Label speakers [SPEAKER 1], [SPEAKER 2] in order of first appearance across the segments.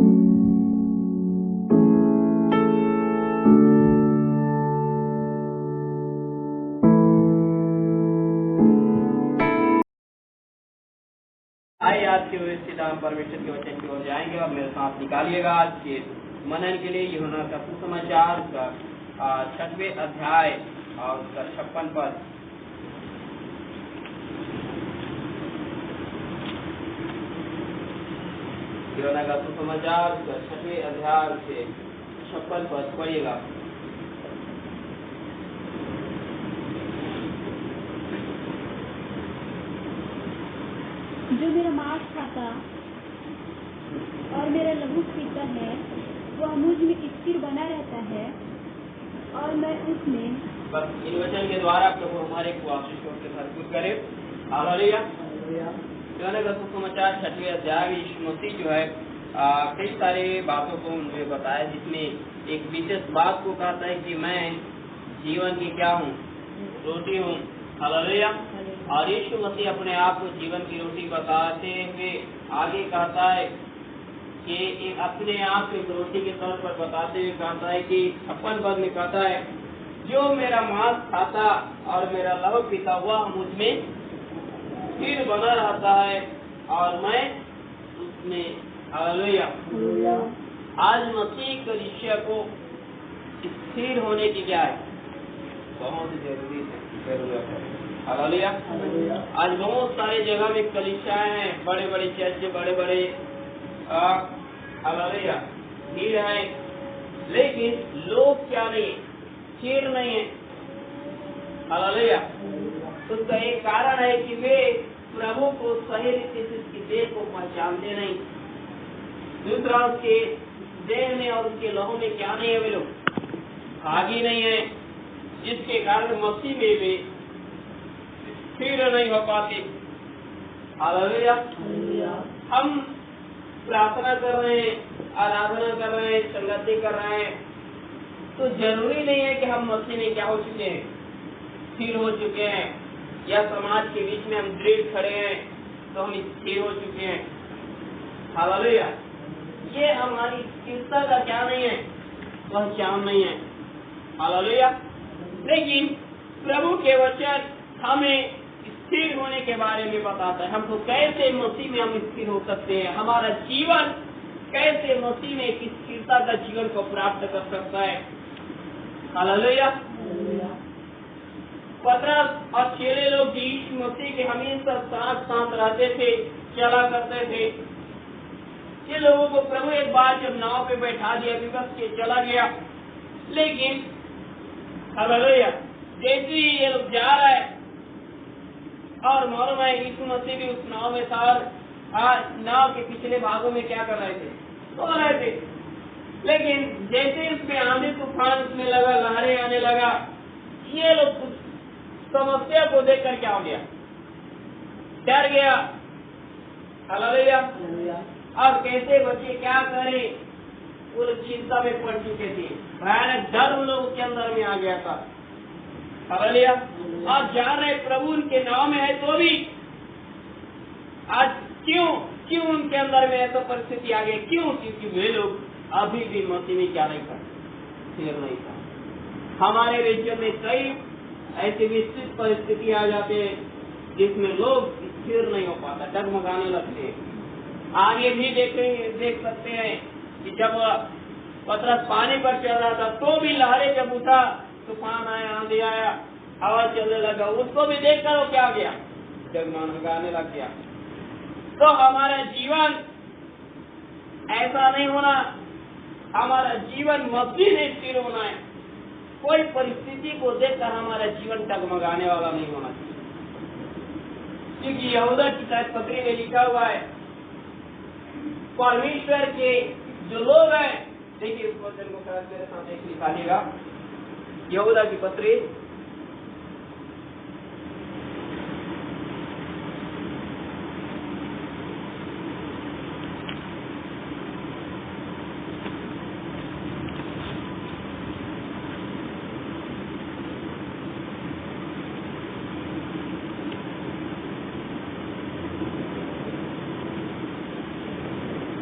[SPEAKER 1] आइए आज के व्यवस्थित हम परमेश्वर के वचन की ओर जाएंगे और मेरे साथ निकालिएगा आज के मनन के लिए यूहन्ना का सुसमाचार का 6वें अध्याय और उसका 56 पद। यूहन्ना का सुसमाचार का 6वें अध्याय से 56 पद पढ़िएगा।
[SPEAKER 2] जो मेरा मांस खाता और मेरा लहू पीता है वह मुझ में स्थिर बना रहता है और मैं उसमें।
[SPEAKER 1] बस इन वचन के द्वारा प्रभु हमारे को आशीषों से भरपूर करे। हालेलुया। यूहन्ना का सुसमाचार 6वें अध्याय यीशु मसीह जो है कई सारे बातों को मुझे बताया, जिसमें एक विशेष बात को कहता है कि मैं जीवन की क्या हूँ, रोटी हूँ। हालेलुया। और यीशु मसीह अपने आप को जीवन की रोटी बताते हुए आगे कहता है कि एक अपने आप को एक रोटी के तौर पर बताते हुए कहता है कि 56 पद में कहता है, जो मेरा मांस खाता और मेरा लहू पीता हुआ मुझमें स्थिर बना रहता है और मैं उसमें। हालेलुया। आज मसीह कलीसिया को स्थिर होने की क्या है, बहुत जरूरी है, जरूरत है। हालेलुया। आज बहुत सारे जगह में कलीसियाएं हैं, बड़े बड़े चर्च, बड़े बड़े हालेलुया भीड़ है, लेकिन लोग क्या नहीं, स्थिर नहीं है। हालेलुया। उसका एक कारण है कि वे प्रभु को सही रीति से उसकी देह को पहचानते नहीं। दूसरा, उसके देह में और उसके लहू में क्या नहीं है, वे लोग भागी नहीं है, जिसके कारण मसीह में वे स्थिर नहीं हो पाते। हालेलुया। हम प्रार्थना कर रहे हैं, आराधना कर रहे हैं, संगति कर रहे हैं, तो जरूरी नहीं है कि हम मसीह में क्या हो चुके हैं, स्थिर हो चुके हैं, या समाज के बीच में हम दृढ़ खड़े हैं तो हम स्थिर हो चुके हैं। हालेलुया। ये हमारी स्थिरता का क्या नहीं है, पहचान नहीं है। हालेलुया। लेकिन प्रभु के वचन हमें स्थिर होने के बारे में बताता है, हमको कैसे मसीह में हम स्थिर हो सकते हैं, हमारा जीवन कैसे मसीह में एक स्थिरता का जीवन को प्राप्त कर सकता है। हालेलुया। पतरस और चेले लोग यीशु मसीह के हमेशा साथ साथ रहते थे, चला करते थे। ये लोगों को प्रभु एक बार जब नाव पे बैठा दिया, विवश के चला गया, लेकिन हालेलुया जैसे ही ये लोग जा रहे हैं और मालूम है यीशु मसीह भी उस नाव में था, नाव के पिछले भागों में क्या कर रहे थे, सो रहे थे। लेकिन जैसे इसमें आंधी तूफान उसमें लगा, लहरें आने लगा, ये लोग उस समस्या को देखकर क्या हो गया, डर गया। हालेलुया। अब कैसे बच्चे क्या करें, वो लोग चिंता में पड़ चुके थे, भयानक डर उन लोगों के अंदर में आ गया था। हालेलुया। आप जान रहे प्रभु उनके नाव में है तो भी आज क्यों उनके अंदर में ऐसा परिस्थिति आ गई, क्यों? क्योंकि वे लोग अभी भी मसीह में क्या नहीं कर, स्थिर नहीं था। हमारे राज्य में कई ऐसी विस्तृत परिस्थिति आ जाते हैं जिसमें लोग स्थिर नहीं हो पाता, डगमगाने लगते हैं। आगे भी देख सकते हैं कि जब पतरस पानी पर चल रहा था तो भी लहरें जब उठा, तूफान आया, आंधी आया, हवा चलने लगा, उसको भी देखकर वो क्या गया, डगमगाने लग गया। तो हमारा जीवन ऐसा नहीं होना, हमारा जीवन मसीह में स्थिर होना है। कोई परिस्थिति को देखकर हमारा जीवन डगमगाने वाला नहीं होना चाहिए, क्योंकि यहूदा की पत्री में लिखा हुआ है, परमेश्वर के जो लोग हैं, देखिए उस वचन को मेरे साथ एक निकालिएगा, यहूदा की पत्री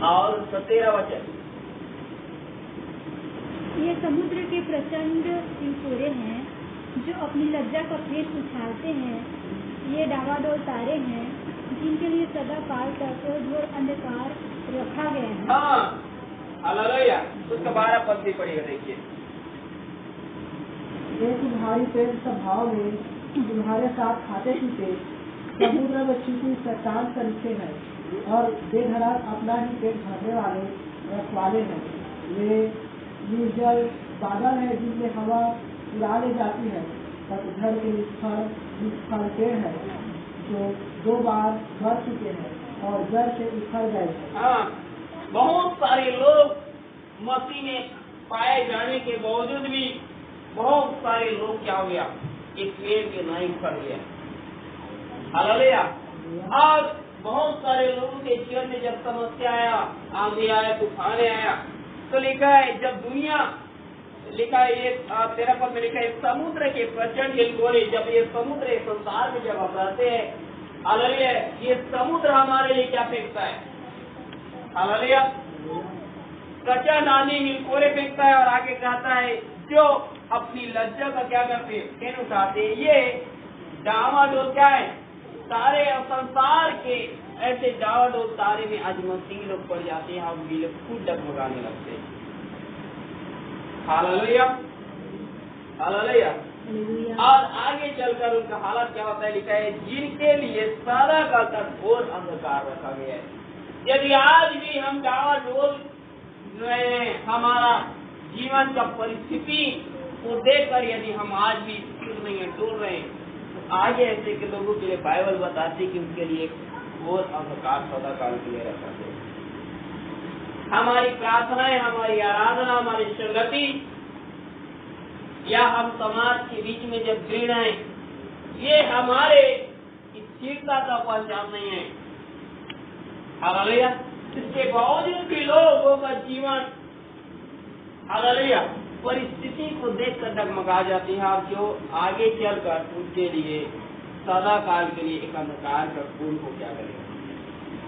[SPEAKER 1] और 13 वचन।
[SPEAKER 2] ये समुद्र के प्रचंड हिलकोरे हैं जो अपनी लज्जा का फेस उछालते हैं। ये डावाडोल तारे हैं जिनके लिए सदा काल तक घोर अंधकार रखा गया है।
[SPEAKER 1] हाँ, हालेलुया। उसका 12 पद भी पढ़िएगा, देखिए।
[SPEAKER 3] ये तुम्हारी प्रेम स्वभाव में तुम्हारे साथ खाते पीते समुद्र में छिपी शैतान तरीके हैं और बेधड़क अपना ही पेट भरने वाले रखवाले हैं। वे निर्जल बादल है जिनमें हवा उड़ा ले जाती है। पतझड़ के निष्फल पेड़ है जो 2 बार मर चुके हैं और जड़ से उखड़ गए हैं।
[SPEAKER 1] हाँ, बहुत सारे लोग मसीह में पाए जाने के बावजूद भी बहुत सारे लोग क्या हो गया, एक पेड़ के नहीं उखड़ गया। हालेलुया। और बहुत सारे लोगों के जीवन में जब समस्या आया, आंधी आया, तूफान आया, तो लिखा है जब दुनिया, लिखा है ये 13 पद में लिखा है समुद्र के प्रचंड हिलकोरे, जब ये समुद्र संसार में जब हम रहते हैं, हालेलुया, ये समुद्र हमारे लिए क्या फेंकता है? हालेलुया। प्रचंड आंधी हिलकोरे फेंकता है और आगे कहता है जो अपनी लज्जा का क्या करते हैं, फेन उठाते हैं। ये डावाडोल क्या है, तारे और संसार के ऐसे डावाडोल तारे में आज मसीह लोग पड़ जाते हैं और वे लोग खुद डगमगाने लगते हैं। Hallelujah, hallelujah. और आगे चलकर उनका हालत क्या होता है, लिखा है जिनके लिए सारा का घोर अंधकार रखा गया है। यदि आज भी हम डावाडोल हमारा जीवन का परिस्थिति को देखकर यदि हम आज भी स्थिर नहीं है, डोल रहे हैं, तो आगे ऐसे के लोगों के लिए बाइबल बताती कि उनके लिए घोर अंधकार सदा काल के लिए रखा गया। हमारी प्रार्थनाएं, हमारी आराधना, हमारी संगति या हम समाज के बीच में जब दृढ़ हैं, ये हमारे स्थिरता का पहचान नहीं है। हालेलुया। इसके बावजूद भी लोगों का जीवन, हालेलुया, परिस्थिति को देखकर डगमगा जाती है और जो आगे चलकर उनके लिए सदा काल के लिए एक अंधकार का कुंड को क्या करेगा,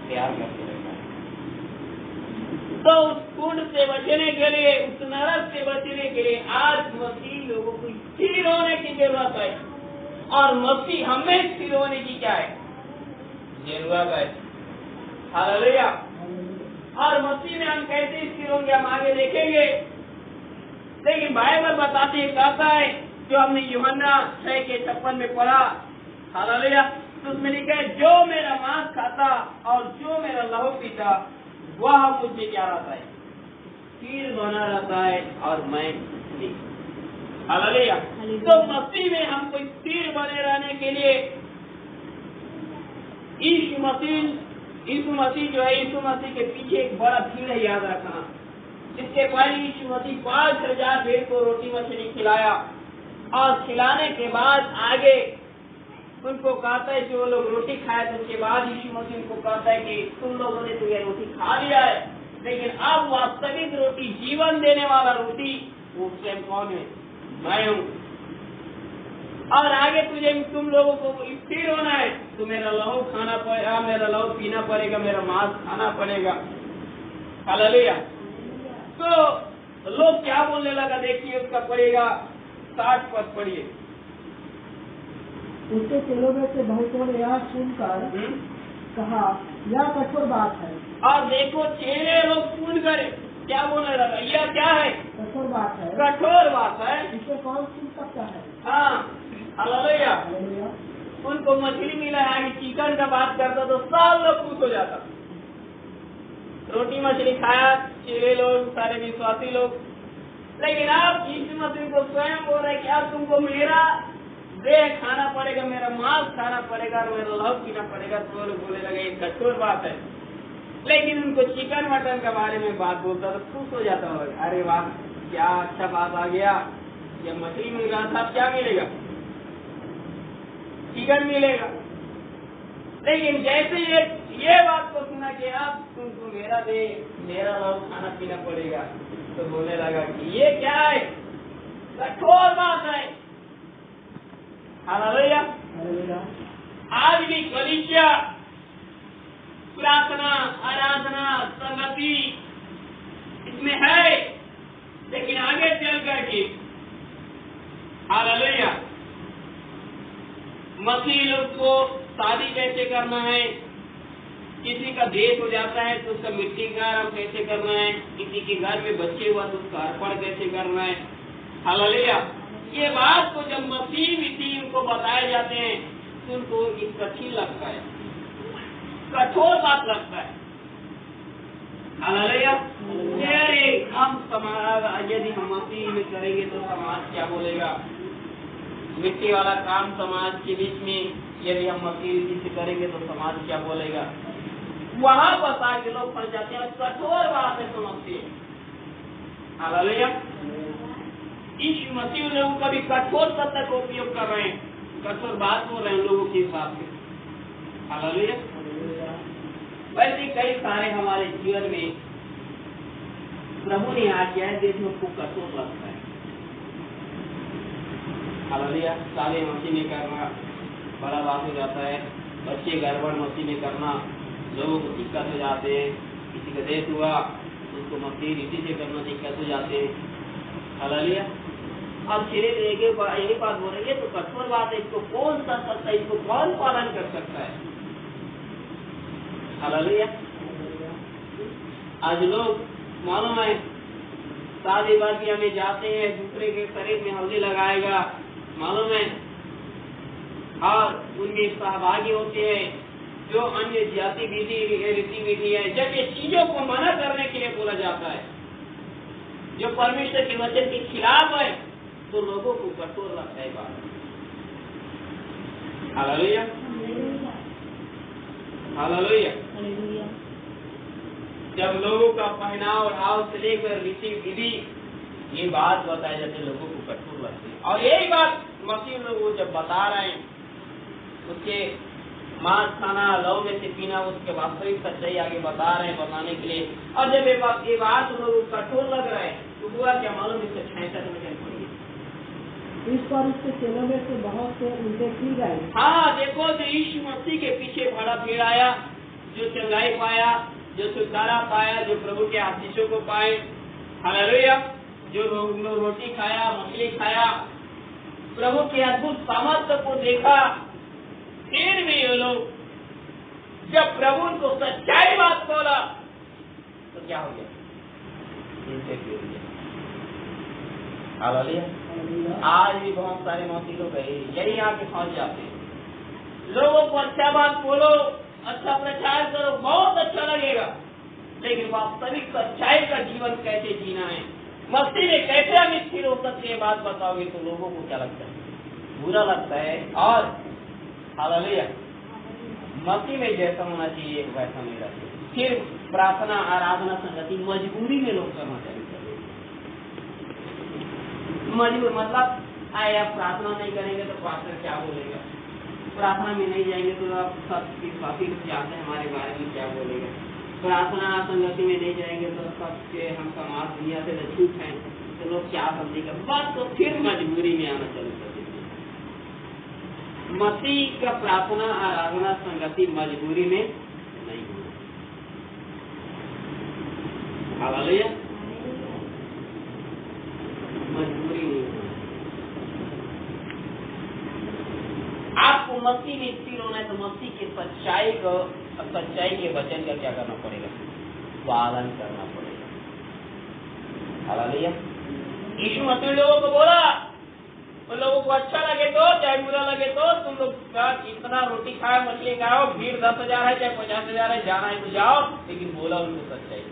[SPEAKER 1] तैयार करके रखा है। तो उस कुंड से बचने के लिए, उस नरक से बचने के लिए आज मसीह लोगों को स्थिर होने की जरूरत है। और मसीह हमें स्थिर होने की क्या है, जरूरत है। हालेलुया। और मसीह में हम कैसे स्थिर होंगे हम आगे देखेंगे, लेकिन बाइबल बताती है, कहता है जो हमने यूहन्ना 6:56 में पढ़ा, हालेलुया, तो उसमें लिखा है जो मेरा मांस खाता और जो मेरा लहू पीता वह मुझे क्या रहता है, स्थिर बना रहता है और मैं नहीं। हालेलुया। तो मसीह में हमको स्थिर बने रहने के लिए यीशु मसीह जो है, यीशु मसीह के पीछे एक बड़ा भीड़ है, याद रखना। जिसके पहले यीशु मसीह 5000 भेड़ को रोटी मछली खिलाया और खिलाने के बाद आगे उनको कहता है कि वो लोग रोटी खाए, तो उसके बाद यीशु मसीह उनको कहता है कि तुम लोगों ने तो ये रोटी खा लिया है, लेकिन अब वास्तविक रोटी, जीवन देने वाला रोटी, वो स्वयं कौन है, मैं हूँ। और आगे तुम लोगों को स्थिर होना है तो मेरा लहू खाना पड़ेगा, मेरा लहू पीना पड़ेगा, मेरा मांस खाना पड़ेगा। हालेलुया। तो लोग क्या बोलने लगा, देखिए उसका पड़ेगा 60 पद पढ़िए।
[SPEAKER 3] उसके चेलों में से बहुतों ने यह सुनकर कहा यह कठोर बात है।
[SPEAKER 1] और देखो चेले लोग सुनकर क्या बोलने लगा, यह क्या है,
[SPEAKER 3] कठोर बात है,
[SPEAKER 1] कठोर बात है,
[SPEAKER 3] इसे कौन सुन सकता है।
[SPEAKER 1] हाँ, हालेलुया। उनको मछली मिला है, चिकन का बात करता तो सब लोग खुश हो जाता। रोटी मछली खाया चेले लोग, सारे विश्वासी लोग, लेकिन अब यीशु मसीह को स्वयं बोल रहे कि अब तुमको मेरा देह खाना पड़ेगा, मेरा मांस खाना पड़ेगा और मेरा लहू पीना पड़ेगा। तो लोग बोले लगे ये कठोर बात है, लेकिन उनको चिकन मटन के बारे में बात बोलता तो खुश हो जाता होगा, अरे वाह क्या अच्छा बात आ गया, जब मछली मिल रहा था अब क्या मिलेगा, चिकन मिलेगा। लेकिन जैसे ये बात को सुना कि अब तुमको मेरा देह, मेरा लहू खाना पीना पड़ेगा, तो बोलने लगा कि ये क्या है, कठोर बात है। हालेलुया। आज भी कलीसिया प्रार्थना, आराधना, संगति, मसीह लोग को शादी कैसे करना है, किसी का देश हो जाता है तो उसका मिट्टी का आराम कैसे करना है, किसी के घर में बच्चे हुआ तो उसका अर्पण कैसे करना है। हालेलुया। ये बात को जब मसीह उनको बताए जाते हैं तो उनको कठिन लगता है, कठोर बात लगता है। हालेलुया। अरे हम समाज यदि हम मसीह में करेंगे तो समाज क्या बोलेगा, मिट्टी वाला काम समाज के बीच में यदि हम मसीह से करेंगे तो समाज क्या बोलेगा। वहाँ पर आके लोग फंस जाते हैं, कठोर बात है समझते हैं। हालेलुया। यीशु मसीह लोगों का भी कठोर सत्य का उपयोग कर रहे हैं, कठोर बात बोल रहे हैं लोगों के हिसाब से। हालेलुया। वैसे कई सारे हमारे जीवन में प्रभु ने आज्ञा है, देखने को कठोर लगता है। हालेलुया। शादी मसीह में करना बड़ा बात हो जाता है, बच्चे गड़बड़ मसीह में करना लोगों को दिक्कत हो जाते हैं, किसी का देश हुआ उसको मसीह रीति से करना दिक्कत हो जाते हैं। हालेलुया। अब धीरे धीरे यही बात बोल रही है तो कठोर बात है, इसको कौन सा सकता है, इसको कौन पालन कर सकता है। हालेलुया। आज लोग मालूम है शादी वादियों में जाते हैं, दूसरे के शरीर में हल्दी लगाएगा, मालूम है, और उनमें सहभागी होते हैं जो अन्य जाति विधि रीति विधि है। जब ये चीजों को मना करने के लिए बोला जाता है जो परमेश्वर के वचन के खिलाफ है तो लोगों को कठोर लगता है बात। हालेलुया। हालेलुया। जब लोगों का पहनाव भाव से लेकर रीति विधि ये बात बताई जाती लोगों को कठोर लगती है, और यही बात मसीह लोग जब बता रहे हैं उसके मांस खाना लव में से पीना उसके वास्तविक सच्चाई आगे बता रहे हैं बताने के लिए। और जब ये बात लोगों को कठोर लग रहा है तो हुआ क्या मालूम, इससे 66 में चल पड़ी।
[SPEAKER 3] इस पर उसके चेलों में से बहुत से उल्टे फिर गए।
[SPEAKER 1] हाँ देखो, जो यीशु मसीह के पीछे बड़ा भीड़ आया, जो चंगाई पाया, जो छुटकारा पाया, जो प्रभु के आशीषों को पाए। हालेलुया। जो रोटी खाया, मछली खाया, प्रभु के अद्भुत सामर्थ्य को देखा, फिर भी ये लोग जब प्रभु को सच्चाई बात बोला तो क्या हो गया, इनसे फिर गया। हालेलुया। आज भी बहुत सारे मसीही लोग यही आके फंस जाते हैं। लोगों को अच्छा बात बोलो, अच्छा प्रचार करो, बहुत अच्छा लगेगा, लेकिन वास्तविक सच्चाई का जीवन कैसे जीना है, मसीह में कैसे हम स्थिर हो सकते हैं बात बताओगे तो लोगों को क्या लगता है, बुरा लगता है। और हालेलुया, मसीह में जैसा होना चाहिए वैसा नहीं रहता। फिर प्रार्थना आराधना संगति मजबूरी में लोग करना चाहिए। मजबूर मतलब आए आप प्रार्थना नहीं करेंगे तो पास्टर क्या बोलेगा, प्रार्थना में नहीं जाएंगे तो आप सब काफी लोग जानते हैं हमारे बारे में क्या बोलेगा, प्रार्थना संगति में नहीं जाएंगे तो सबके हम समाज दुनिया से छूट हैं तो लोग क्या समझेगा, बस तो फिर मजबूरी में आना चालू कर देते। मसीह का प्रार्थना आराधना संगति मजबूरी में नहीं होना। हालेलुया। मजबूरी नहीं होना। आपको मसीह में स्थिर होना है तो मसीह की सच्चाई के वचन का क्या करना पड़ेगा, पालन करना पड़ेगा। हालेलुया। यीशु मसीह लोगों को बोला, उन लोगों को अच्छा लगे तो चाहे बुरा लगे तो तुम लोग इतना रोटी खाओ मछली खाओ, भीड़ 10,000 है चाहे 50,000 है, जाना है तो जाओ, लेकिन बोला उनको सच्चाई।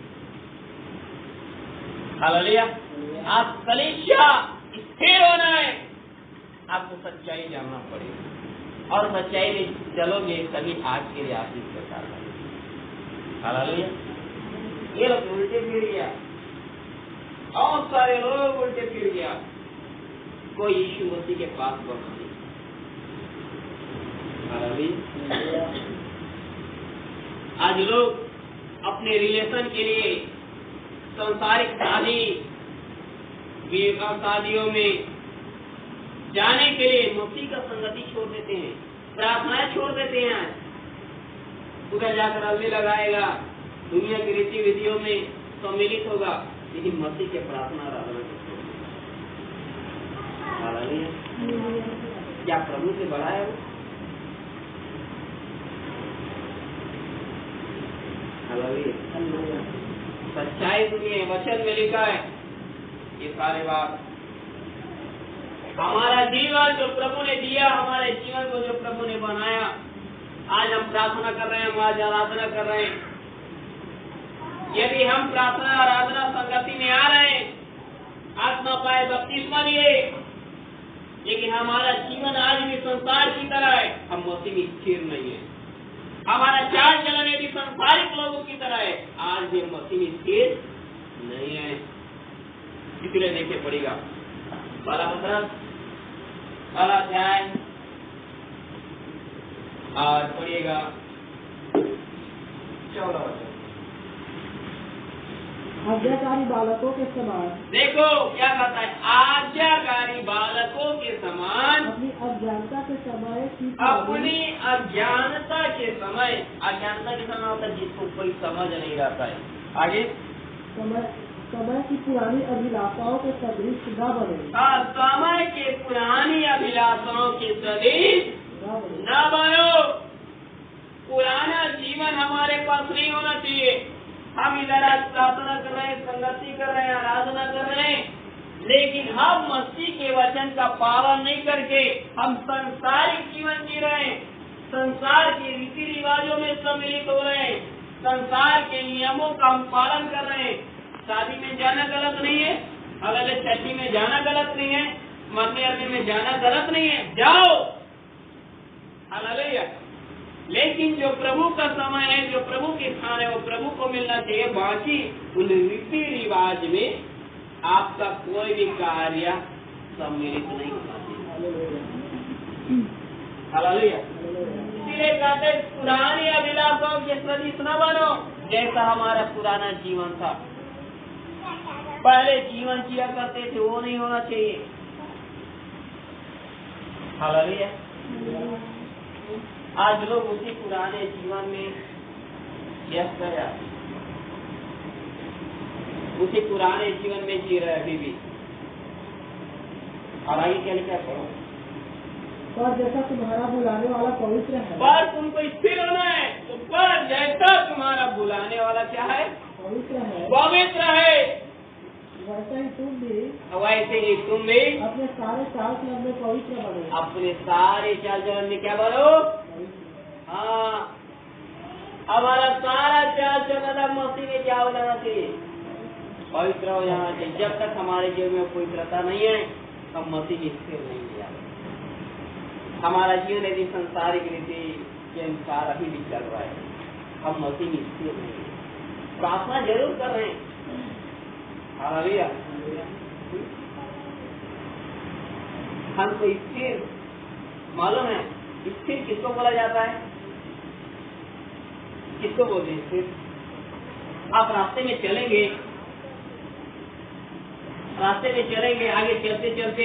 [SPEAKER 1] हालेलुया। आप कलीसिया स्थिर होना है, आपको सच्चाई जानना पड़ेगा, और सच्चाई में चलोगे तभी आज के लिए आप इस प्रकार। हालेलुया। ये लोग उल्टे फिर गया, और सारे लोग उल्टे फिर गया, कोई यीशु मसीह के पास बढ़ा नहीं। हालेलुया। आज लोग अपने रिलेशन के लिए सांसारिक शादियों में जाने के लिए मसीह का संगति छोड़ देते हैं, प्रार्थनाएं छोड़ देते हैं। उधर जाकर हल्दी लगाएगा, दुनिया की रीति विधियों में सम्मिलित होगा, लेकिन मसीह के प्रार्थना आराधना को छोड़ देगा। क्या प्रभु से बड़ा है वो?
[SPEAKER 3] हालेलुया।
[SPEAKER 1] सच्चाई सुनिए, वचन में लिखा है ये सारे बात। हमारा जीवन जो प्रभु ने दिया, हमारे जीवन को जो प्रभु ने बनाया, आज हम प्रार्थना कर रहे हैं, हम आज आराधना कर रहे हैं। यदि हम प्रार्थना आराधना संगति में आ रहे हैं, आत्मा पाए बपतिस्मा लिए, लेकिन हमारा जीवन आज भी संसार की तरह है, हम मसीह में स्थिर नहीं है। हमारा चाल चलन यदि संसारिक लोगों की तरह है, आज भी मसीह में स्थिर नहीं है। इसलिए देखिए पड़ेगा 12 अध्याय और पढ़िएगा 14।
[SPEAKER 3] आज्ञाकारी बालकों के समान
[SPEAKER 1] देखो क्या कहता है, आज्ञाकारी बालकों के समान
[SPEAKER 3] अपनी अज्ञानता के समय की
[SPEAKER 1] अपनी अज्ञानता के समय, अज्ञानता के समय होता है जिसको कोई समझ नहीं रहता है। आगे
[SPEAKER 3] समय की पुरानी अभिलाषाओं के सदृश न बने।
[SPEAKER 1] समय के पुरानी अभिलाषाओं के सदृश न बनो। पुराना जीवन हमारे पास नहीं होना चाहिए। हम इधर आज प्रार्थना कर रहे हैं, संगति कर रहे हैं, आराधना कर रहे हैं, लेकिन हम मसीह के वचन का पालन नहीं करके हम संसारिक जीवन जी रहे हैं, संसार के रीति रिवाजों में सम्मिलित हो रहे हैं, संसार के नियमों का हम पालन कर रहे हैं। शादी में जाना गलत नहीं है, अगले छठी में जाना गलत नहीं है, मरने अरने में जाना गलत नहीं है, जाओ, हालेलुया। लेकिन जो प्रभु का समय है, जो प्रभु के स्थान है, वो प्रभु को मिलना चाहिए। बाकी उन रीति रिवाज में आपका कोई भी कार्य सम्मिलित नहीं होना चाहिए। हालेलुया। इसीलिए कहते पुरानी अभिलाषाओं के सदृश न बनो, जैसा हमारा पुराना जीवन था, पहले जीवन जिया करते थे, वो नहीं होना चाहिए। हालेलुया। आज लोग उसी पुराने जीवन में व्यस्त है, उसी पुराने जीवन में जी रहे अभी भी। और आगे क्या लिखा है?
[SPEAKER 3] पर जैसा तुम्हारा बुलाने वाला पवित्र है,
[SPEAKER 1] पर तुमको स्थिर होना है, तो पर जैसा तुम्हारा बुलाने वाला क्या है?
[SPEAKER 3] पवित्र है,
[SPEAKER 1] पवित्र है,
[SPEAKER 3] वैसे ही तुम भी
[SPEAKER 1] अपने
[SPEAKER 3] सारे चाल चलन में पवित्र बनो।
[SPEAKER 1] अपने सारे चाल चलन में क्या बनो? हाँ, हमारा सारा चाल चलन मसीह में क्या हो जाना चाहिए? पवित्र हो जाना चाहिए। जब तक हमारे जीवन में पवित्रता नहीं है, हम मसीह में स्थिर नहीं हो जाते। हमारा जीवन यदि संसारिक रीति के अनुसार अभी भी चल रहा है, हम मसीह में स्थिर नहीं है। प्रार्थना जरूर कर रहे हैं, हालेलुया, हमको स्थिर मालूम है। स्थिर किसको बोला जाता है? किसको बोलते हैं स्थिर? आप रास्ते में चलेंगे, आगे चलते चलते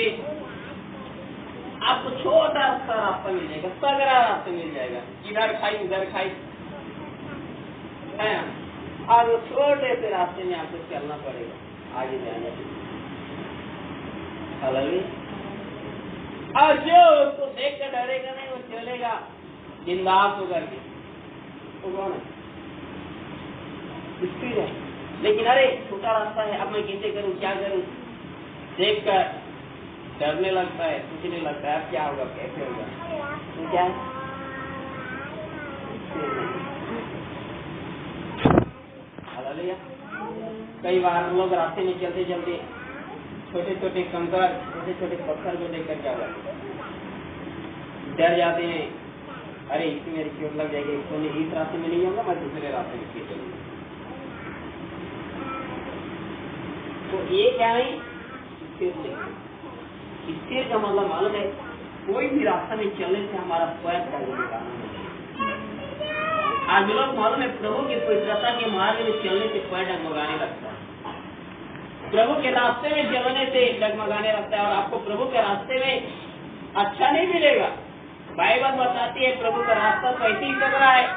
[SPEAKER 1] आपको छोटा सा रास्ता मिल जाएगा, सगरा रास्ता मिल जाएगा, इधर खाई उधर खाई है, और वो छोटे से रास्ते में आपको चलना पड़ेगा आगे जाने के लिए। हालेलुया। और जो उसको देख कर डरेगा नहीं, वो चलेगा बिंदास होकर के, स्थिर है। लेकिन अरे छोटा रास्ता है, अब मैं कैसे करूं, क्या करूं, देख कर डरने लगता है, सोचने लगता है अब क्या होगा, कैसे होगा, तो क्या है? हालेलुया। कई बार हम लोग रास्ते में चलते चलते छोटे छोटे कंकर, छोटे छोटे पत्थर को देखकर क्या होगा, डर जाते हैं, अरे इसमें मेरी चोट लग जाएगी, तो इस रास्ते में नहीं होगा, मैं दूसरे रास्ते में फिर चलूंगा। तो ये क्या है? स्थिर नहीं। स्थिर का मतलब मालूम है, कोई भी रास्ता में चलने से हमारा पैर डगमगाना नहीं। आज लोग मालूम है प्रभु की पवित्रता के मार्ग में चलने से पैर डगमगाने लगता है, प्रभु के रास्ते में चलने से डगमगाने लगता है, और आपको प्रभु के रास्ते में अच्छा नहीं मिलेगा। बाइबल बताती है प्रभु का रास्ता कैसे ही चल रहा है।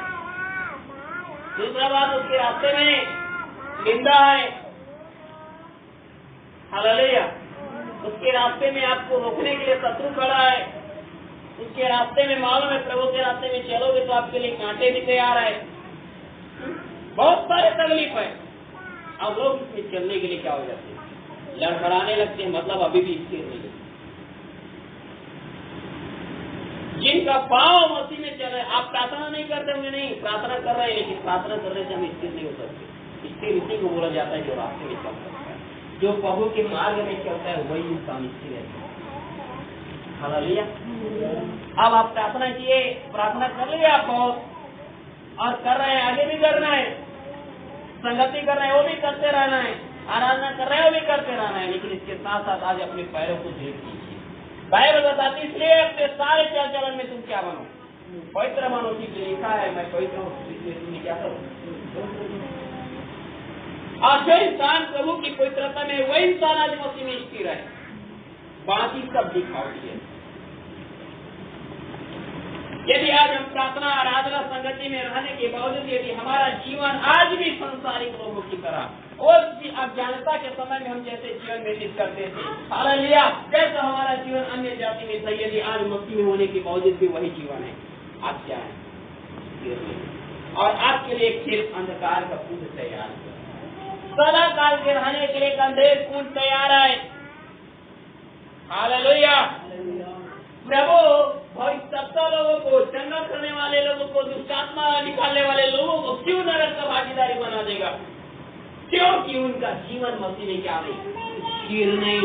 [SPEAKER 1] दूसरा बात, उसके रास्ते में निंदा है, हालेलुया। उसके रास्ते में आपको रोकने के लिए शत्रु खड़ा है, उसके रास्ते में मालूम है प्रभु के रास्ते में चलोगे तो आपके लिए कांटे भी तैयार है। बहुत सारे तकलीफ है। अब लोग इसमें चलने के लिए क्या हो जाते हैं, लड़खड़ाने लगते हैं, मतलब अभी भी स्थिर नहीं है। जिनका पाँव मसीह में चल रहे, आप प्रार्थना नहीं करते होंगे, नहीं प्रार्थना कर रहे हैं, लेकिन प्रार्थना करने से हम स्थिर नहीं हो सकते। स्थिर इसी को बोला जाता है जो रास्ते में चल सकता है, जो प्रभु के मार्ग में चलता है, वही इंसान स्थिर है। हालेलुया। अब आप प्रार्थना किए, प्रार्थना कर लिए आप बहुत, और कर रहे हैं, आगे भी करना है, संगति कर रहे हैं वो भी करते रहना है, आराधना कर रहे हैं वो भी करते रहना है, लेकिन इसके साथ साथ आज अपने पैरों को दृढ़ कीजिए। बाइबल बताती इसलिए अपने सारे चाल चलन में तुम क्या बनो, पवित्र बनो। ठीक लिखा है, मैं पवित्र हूँ, इसलिए तुमने क्या करो। और जो इंसान प्रभु की पवित्रता में, वही इंसान आज मसीह में स्थिर है, बाकी सब दिखावटी है। यदि आज हम प्रार्थना, आराधना, संगति में रहने के बावजूद यदि हमारा जीवन आज भी संसारिक लोगों की तरह और अज्ञानता के समय में हम जैसे जीवन व्यतीत करते थे, हालेलुया, जैसा हमारा जीवन अन्य जाति में था, यदि आज मसीह में होने के बावजूद भी वही जीवन है, आज क्या है, और आपके लिए सिर्फ अंधकार का कुंड तैयार है, सदा काल के रहने के लिए एक अंधेर कुंड तैयार है। हालेलुया। प्रभु भविष्यवक्ता लोगों को, चंगा करने वाले लोगों को, दुष्टात्मा निकालने वाले लोगों को क्यों नरक का भागीदारी बना देगा? क्योंकि उनका जीवन मसीह में क्या नहीं, स्थिर नहीं।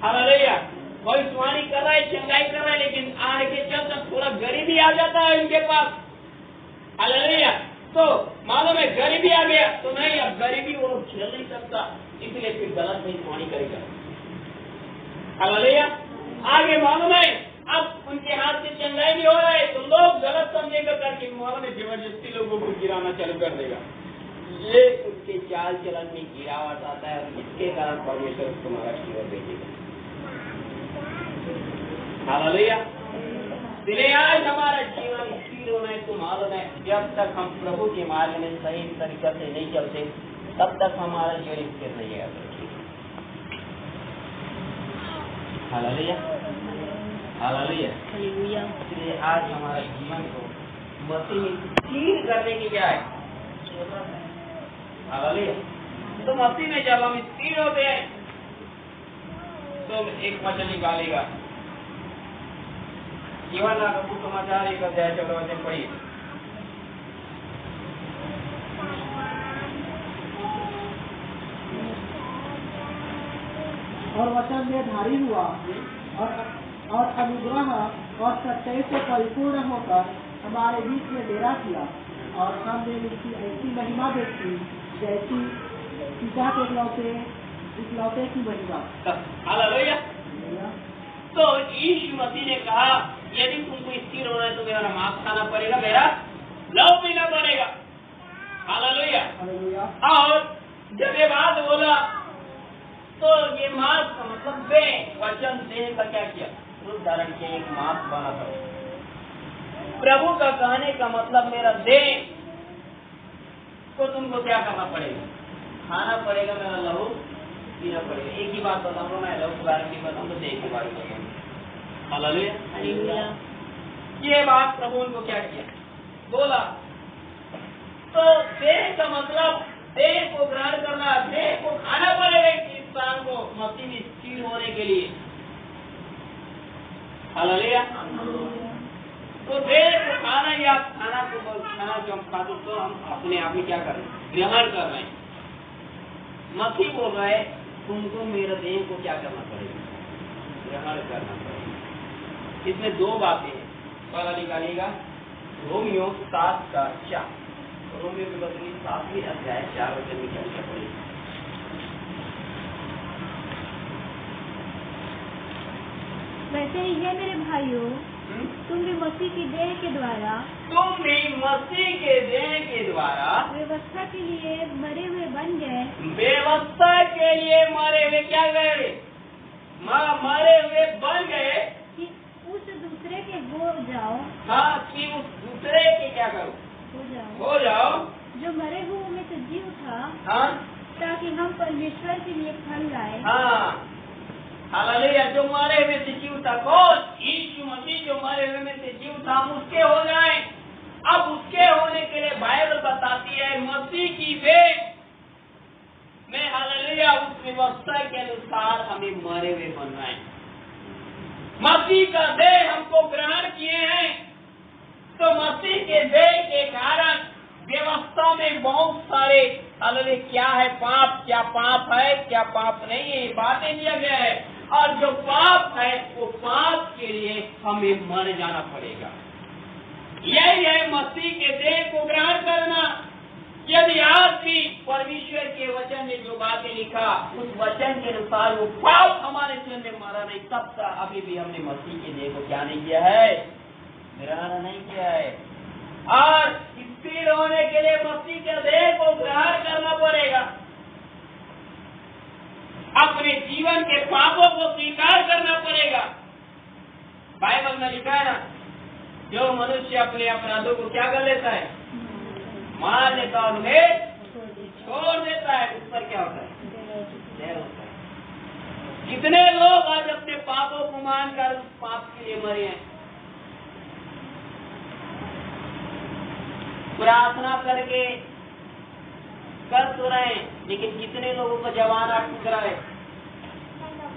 [SPEAKER 1] हालेलुया। भविष्यवाणी कर रहा है, चंगाई कर रहा है, लेकिन आने के चलते थोड़ा गरीबी आ जाता है उनके पास। हालेलुया। तो मालूम है गरीबी आ गया तो नहीं, अब गरीबी वो झेल नहीं सकता, इसलिए फिर गलत भविष्यवाणी करेगा। हालेलुया। आगे मालूम है अब उनके हाथ से चंगाई भी हो रहा है, तो लोग गलत समझेगा करके मालूम है जबरदस्ती लोगों को गिराना चालू कर देगा। ये उनके चाल चलन में गिरावट आता है, और इसके कारण परमेश्वर उसको महाराष्ट्र में भेजेगा। हालेलुया। इसलिए आज हमारा जीवन स्थिर होना है, तो मालूम है जब तक हम प्रभु के मार्ग में सही तरीके से नहीं चलते, तब तक हमारा जीवन स्थिर नहीं है। हालेलुया। हालेलुया। इसलिए आज हमारा जीवन को मसीह में स्थिर करने की क्या है? हालेलुया। तो मसीह में जब हम स्थिर होते हैं तो एक वचन निकालेगा, यूहन्ना का सुसमाचार 1 अध्याय 14 वचन पढ़िए।
[SPEAKER 3] और वचन में धारी हुआ और अनुग्रह और सच्चाई से परिपूर्ण होकर हमारे बीच में डेरा किया, और हमने उसकी ऐसी महिमा देखी जैसी पिता के इकलौते की महिमा।
[SPEAKER 1] हालेलुया। तो यीशु मसीह ने कहा यदि तुमको स्थिर होना है तो मेरा मांस खाना पड़ेगा, मेरा लहू पीना पड़ेगा। हालेलुया।
[SPEAKER 3] हालेलुया।
[SPEAKER 1] और जब ये बात बोला तो ये मांस का मतलब दे, वचन देह का क्या किया, रूप धारण किया, एक मांस बना था। प्रभु का कहने का मतलब मेरा देह को तुमको क्या करना पड़ेगा, खाना पड़ेगा, मेरा लहू पीना पड़ेगा। एक ही बात बताऊंगा, मैं लहू के बारे में बताऊंगा, देह के बारे में बताऊंगा। हालेलुया। ये बात प्रभु उनको क्या किया, बोला। तो देह का मतलब देह को ग्रहण करना, देह को खाना पड़ेगा इंसान को मसीह में स्थिर होने के लिए। हालेलुया। तो देह को खाना, या खाना जो हम खाते तो हम अपने आप में क्या कर रहे हैं, ग्रहण कर रहे हैं। मसीह बोल रहा है तुमको मेरे देह को क्या करना पड़ेगा, ग्रहण करना पड़ेगा। इसमें दो बातें हैं, पहला निकालिएगा रोमियो 7:4। रोमियो की पत्री 7वें अध्याय 4 वचन में क्या पड़ेगा।
[SPEAKER 2] वैसे ही है मेरे भाइयों, तुम भी मसीह की देह के द्वारा व्यवस्था के लिए मरे हुए बन गए।
[SPEAKER 1] व्यवस्था के लिए मरे हुए क्या गए, मरे हुए बन गए
[SPEAKER 2] कि उस दूसरे के हो जाओ।
[SPEAKER 1] हाँ, कि उस दूसरे के क्या करो, हो जाओ
[SPEAKER 2] जो मरे हुए में से जी उठा।
[SPEAKER 1] हाँ,
[SPEAKER 2] ताकि हम परमेश्वर के लिए फल लाए।
[SPEAKER 1] हाँ। हालेलुया। जो मरे हुए से जी उठा, कौन? यीशु मसीह जो मरे हुए में से जी उठा, हम उसके हो जाए। अब उसके होने के लिए बाइबल बताती है मसीह की देह में हालेलुया उस व्यवस्था के अनुसार हमें मरे हुए बनना है। मसीह का देह हमको ग्रहण किए हैं तो मसीह के देह के कारण व्यवस्था में बहुत सारे हालेलुया क्या है पाप, क्या पाप है, क्या पाप नहीं है, ये बातें दिया गया है। और जो पाप है वो पाप के लिए हमें मर जाना पड़ेगा। यही है मसीह के देह को ग्रहण करना। यदि आज भी परमेश्वर के वचन में जो बातें लिखा उस वचन के अनुसार वो पाप हमारे जीवन में मारा नहीं, तब तक अभी भी हमने मसीह के देह को क्या नहीं किया है, ग्रहण नहीं किया है। और स्थिर होने के लिए मसीह के देह को ग्रहण करना पड़ेगा। अपने जीवन के पापों को स्वीकार करना पड़ेगा। बाइबल में लिखा है ना, जो मनुष्य अपने अपराधों को क्या कर लेता है, मान लेता और उन्हें छोड़ देता है, उस पर क्या होता है, देर होता है। कितने लोग आज अपने पापों को मानकर उस पाप के लिए मरे हैं। प्रार्थना करके कर तो रहे हैं, लेकिन कितने लोगों को जवान आप सुधरा है,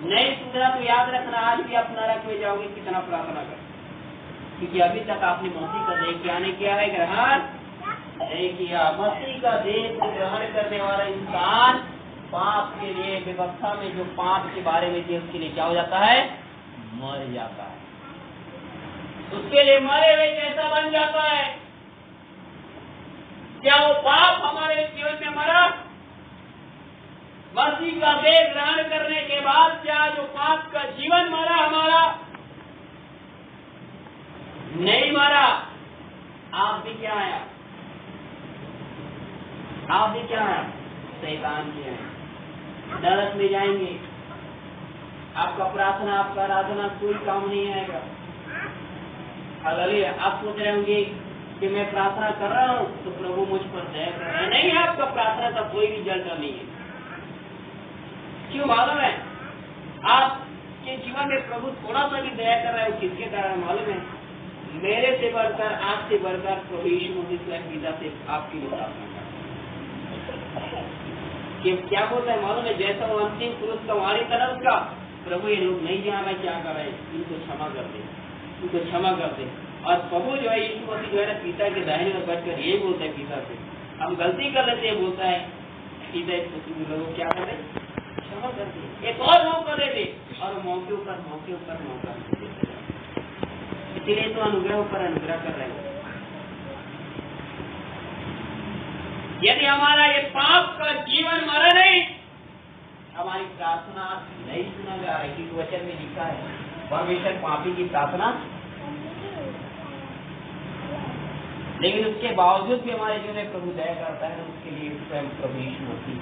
[SPEAKER 1] नहीं सुधरा तो याद रखना आज भी आप नरक में जाओगे कितना प्रार्थना कर, क्योंकि अभी तक आपने मसीह का देह क्या नहीं किया है, ग्रहण नहीं किया। मसीह का देह को ग्रहण करने वाला इंसान पाप के लिए व्यवस्था में जो पाप के बारे में थी उसके लिए क्या हो जाता है, मर जाता है। उसके लिए मरे हुए कैसा बन जाता है। क्या वो पाप हमारे जीवन में मरा? मसीह का देह ग्रहण करने के बाद क्या जो पाप का जीवन मरा हमारा? नहीं मरा। आप भी क्या आया, आप भी क्या आया, शैतान के हैं, नरक में जाएंगे। आपका प्रार्थना, आपका आराधना कोई काम नहीं आएगा। हालेलुया। आप सोच रहे होंगे कि मैं प्रार्थना कर रहा हूँ तो प्रभु मुझ पर दया कर रहा है। नहीं, आपका प्रार्थना का कोई रिजल्ट नहीं है। क्यों मालूम है? आपके जीवन में प्रभु थोड़ा सा भी दया कर रहा है, वो किसके कारण मालूम है? मेरे से बढ़कर, आपसे बढ़कर प्रभु यीशु मसीह पिता से आपकी लिए प्रार्थना कर। क्या बोलता है मालूम है? जैसा वो अंतिम पुरुष का वाणी था ना उसका, प्रभु ये लोग नहीं जान रहे क्या कर रहे हैं, इनको क्षमा कर दे, इनको क्षमा कर दे। और प्रभु जो है यीशु मसीह जो है ना पिता के दाहिने ओर बैठकर यही बोलता है पिता से, हम गलती कर लेते हैं, बोलता है पिता इस लोग क्या कर रहे, क्षमा कर दे, एक और मौका दे दे। और मौके ऊपर मौके ऊपर मौका, इसीलिए तो अनुग्रह ऊपर अनुग्रह कर रहे हैं। यदि हमारा ये पाप का जीवन मरा नहीं, हमारी प्रार्थना नहीं सुना जा रही, क्योंकि वचन में लिखा है परमेश्वर पापी की प्रार्थना, लेकिन उसके बावजूद भी हमारे जीवन में प्रभु दया करता है। उसके लिए स्वयं प्रभु यीशु मसीह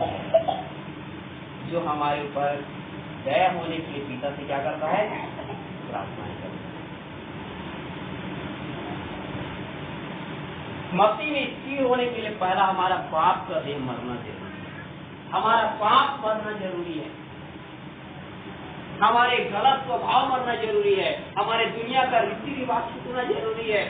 [SPEAKER 1] जो हमारे ऊपर दया होने के लिए पिता से क्या करता है, प्रार्थनाएं करता है। मसीह में स्थिर होने के लिए पहला हमारा पाप का देह मरना जरूरी है। हमारा पाप मरना जरूरी है, हमारे गलत स्वभाव मरना जरूरी है, हमारे दुनिया का रीति रिवाज छूटना जरूरी है।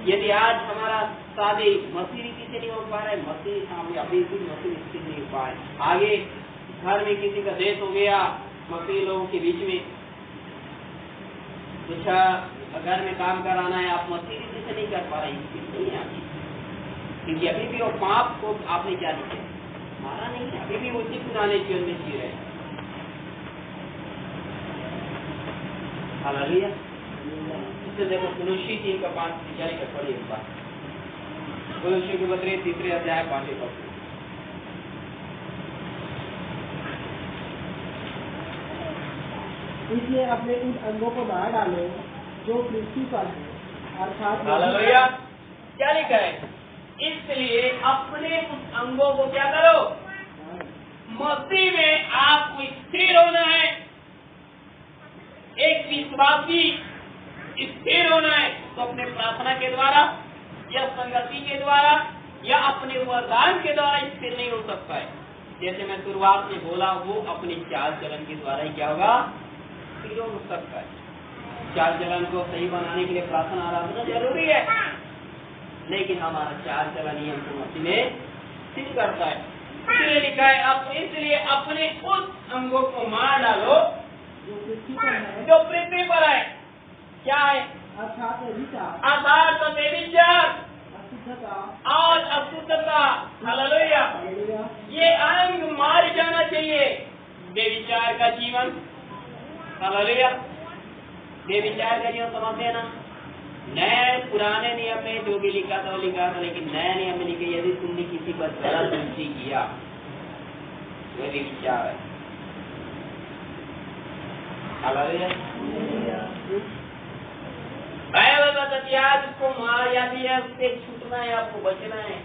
[SPEAKER 1] यदि आज हमारा शादी मसीह रीति से नहीं हो पा रहा है, मसीह अभी मसीह स्थिर नहीं हो पा रहे, आगे घर में किसी का देश हो गया मसीह लोगों के बीच में, कुछ घर में काम कराना है, आप मसीह रीति से नहीं कर पा रहे, नहीं है अभी, क्योंकि अभी भी वो पाप को आपने क्या नहीं किया, मारा नहीं है, अभी भी उसी पुराने जीवन में जी रहे। हालेलुया। इससे देखो कुलुस्सी 3:5 चले का पढ़िए एक बार, कुलुस्सी के पत्र 3 अध्याय 5 पद।
[SPEAKER 3] इसलिए अपने उन अंगों को बाहर डालो जो पृथ्वी पर है, अर्थात
[SPEAKER 1] हालेलुया। क्या लिखा है? इसलिए अपने उस अंगों को क्या करो, मसीह में आपको स्थिर होना है। एक विश्वासी स्थिर होना है तो अपने प्रार्थना के द्वारा या संगति के द्वारा या अपने वरदान के द्वारा स्थिर नहीं हो सकता है। जैसे मैं शुरुआत में बोला, वो अपने चाल चलन के द्वारा ही क्या होगा, स्थिर हो सकता है। चाल चलन को सही बनाने के लिए प्रार्थना आराधना जरूरी है, लेकिन हमारा चाल चलन ही हमको मसीह में सिद्ध करता है। इसलिए लिखा है अब इसलिए अपने उस अंगों को मार डालो जो पृथ्वी पर है। क्या है?
[SPEAKER 3] अर्थात
[SPEAKER 1] व्यभिचार
[SPEAKER 3] अशुद्धता
[SPEAKER 1] और अशुद्धता। हालेलुया। ये अंग मार जाना चाहिए। व्यभिचार का जीवन, हालेलुया, व्यभिचार का जीवन समझते हैं ना। नए पुराने नियम में जो भी लिखा था वो लिखा था, लेकिन नया नियम में लिखे यदि तुमने किसी पर गलत दृष्टि किया वह व्यभिचार है। हालेलुया। बाइबल बताती है उसको मार जाती है, उससे छूटना है, आपको बचना है।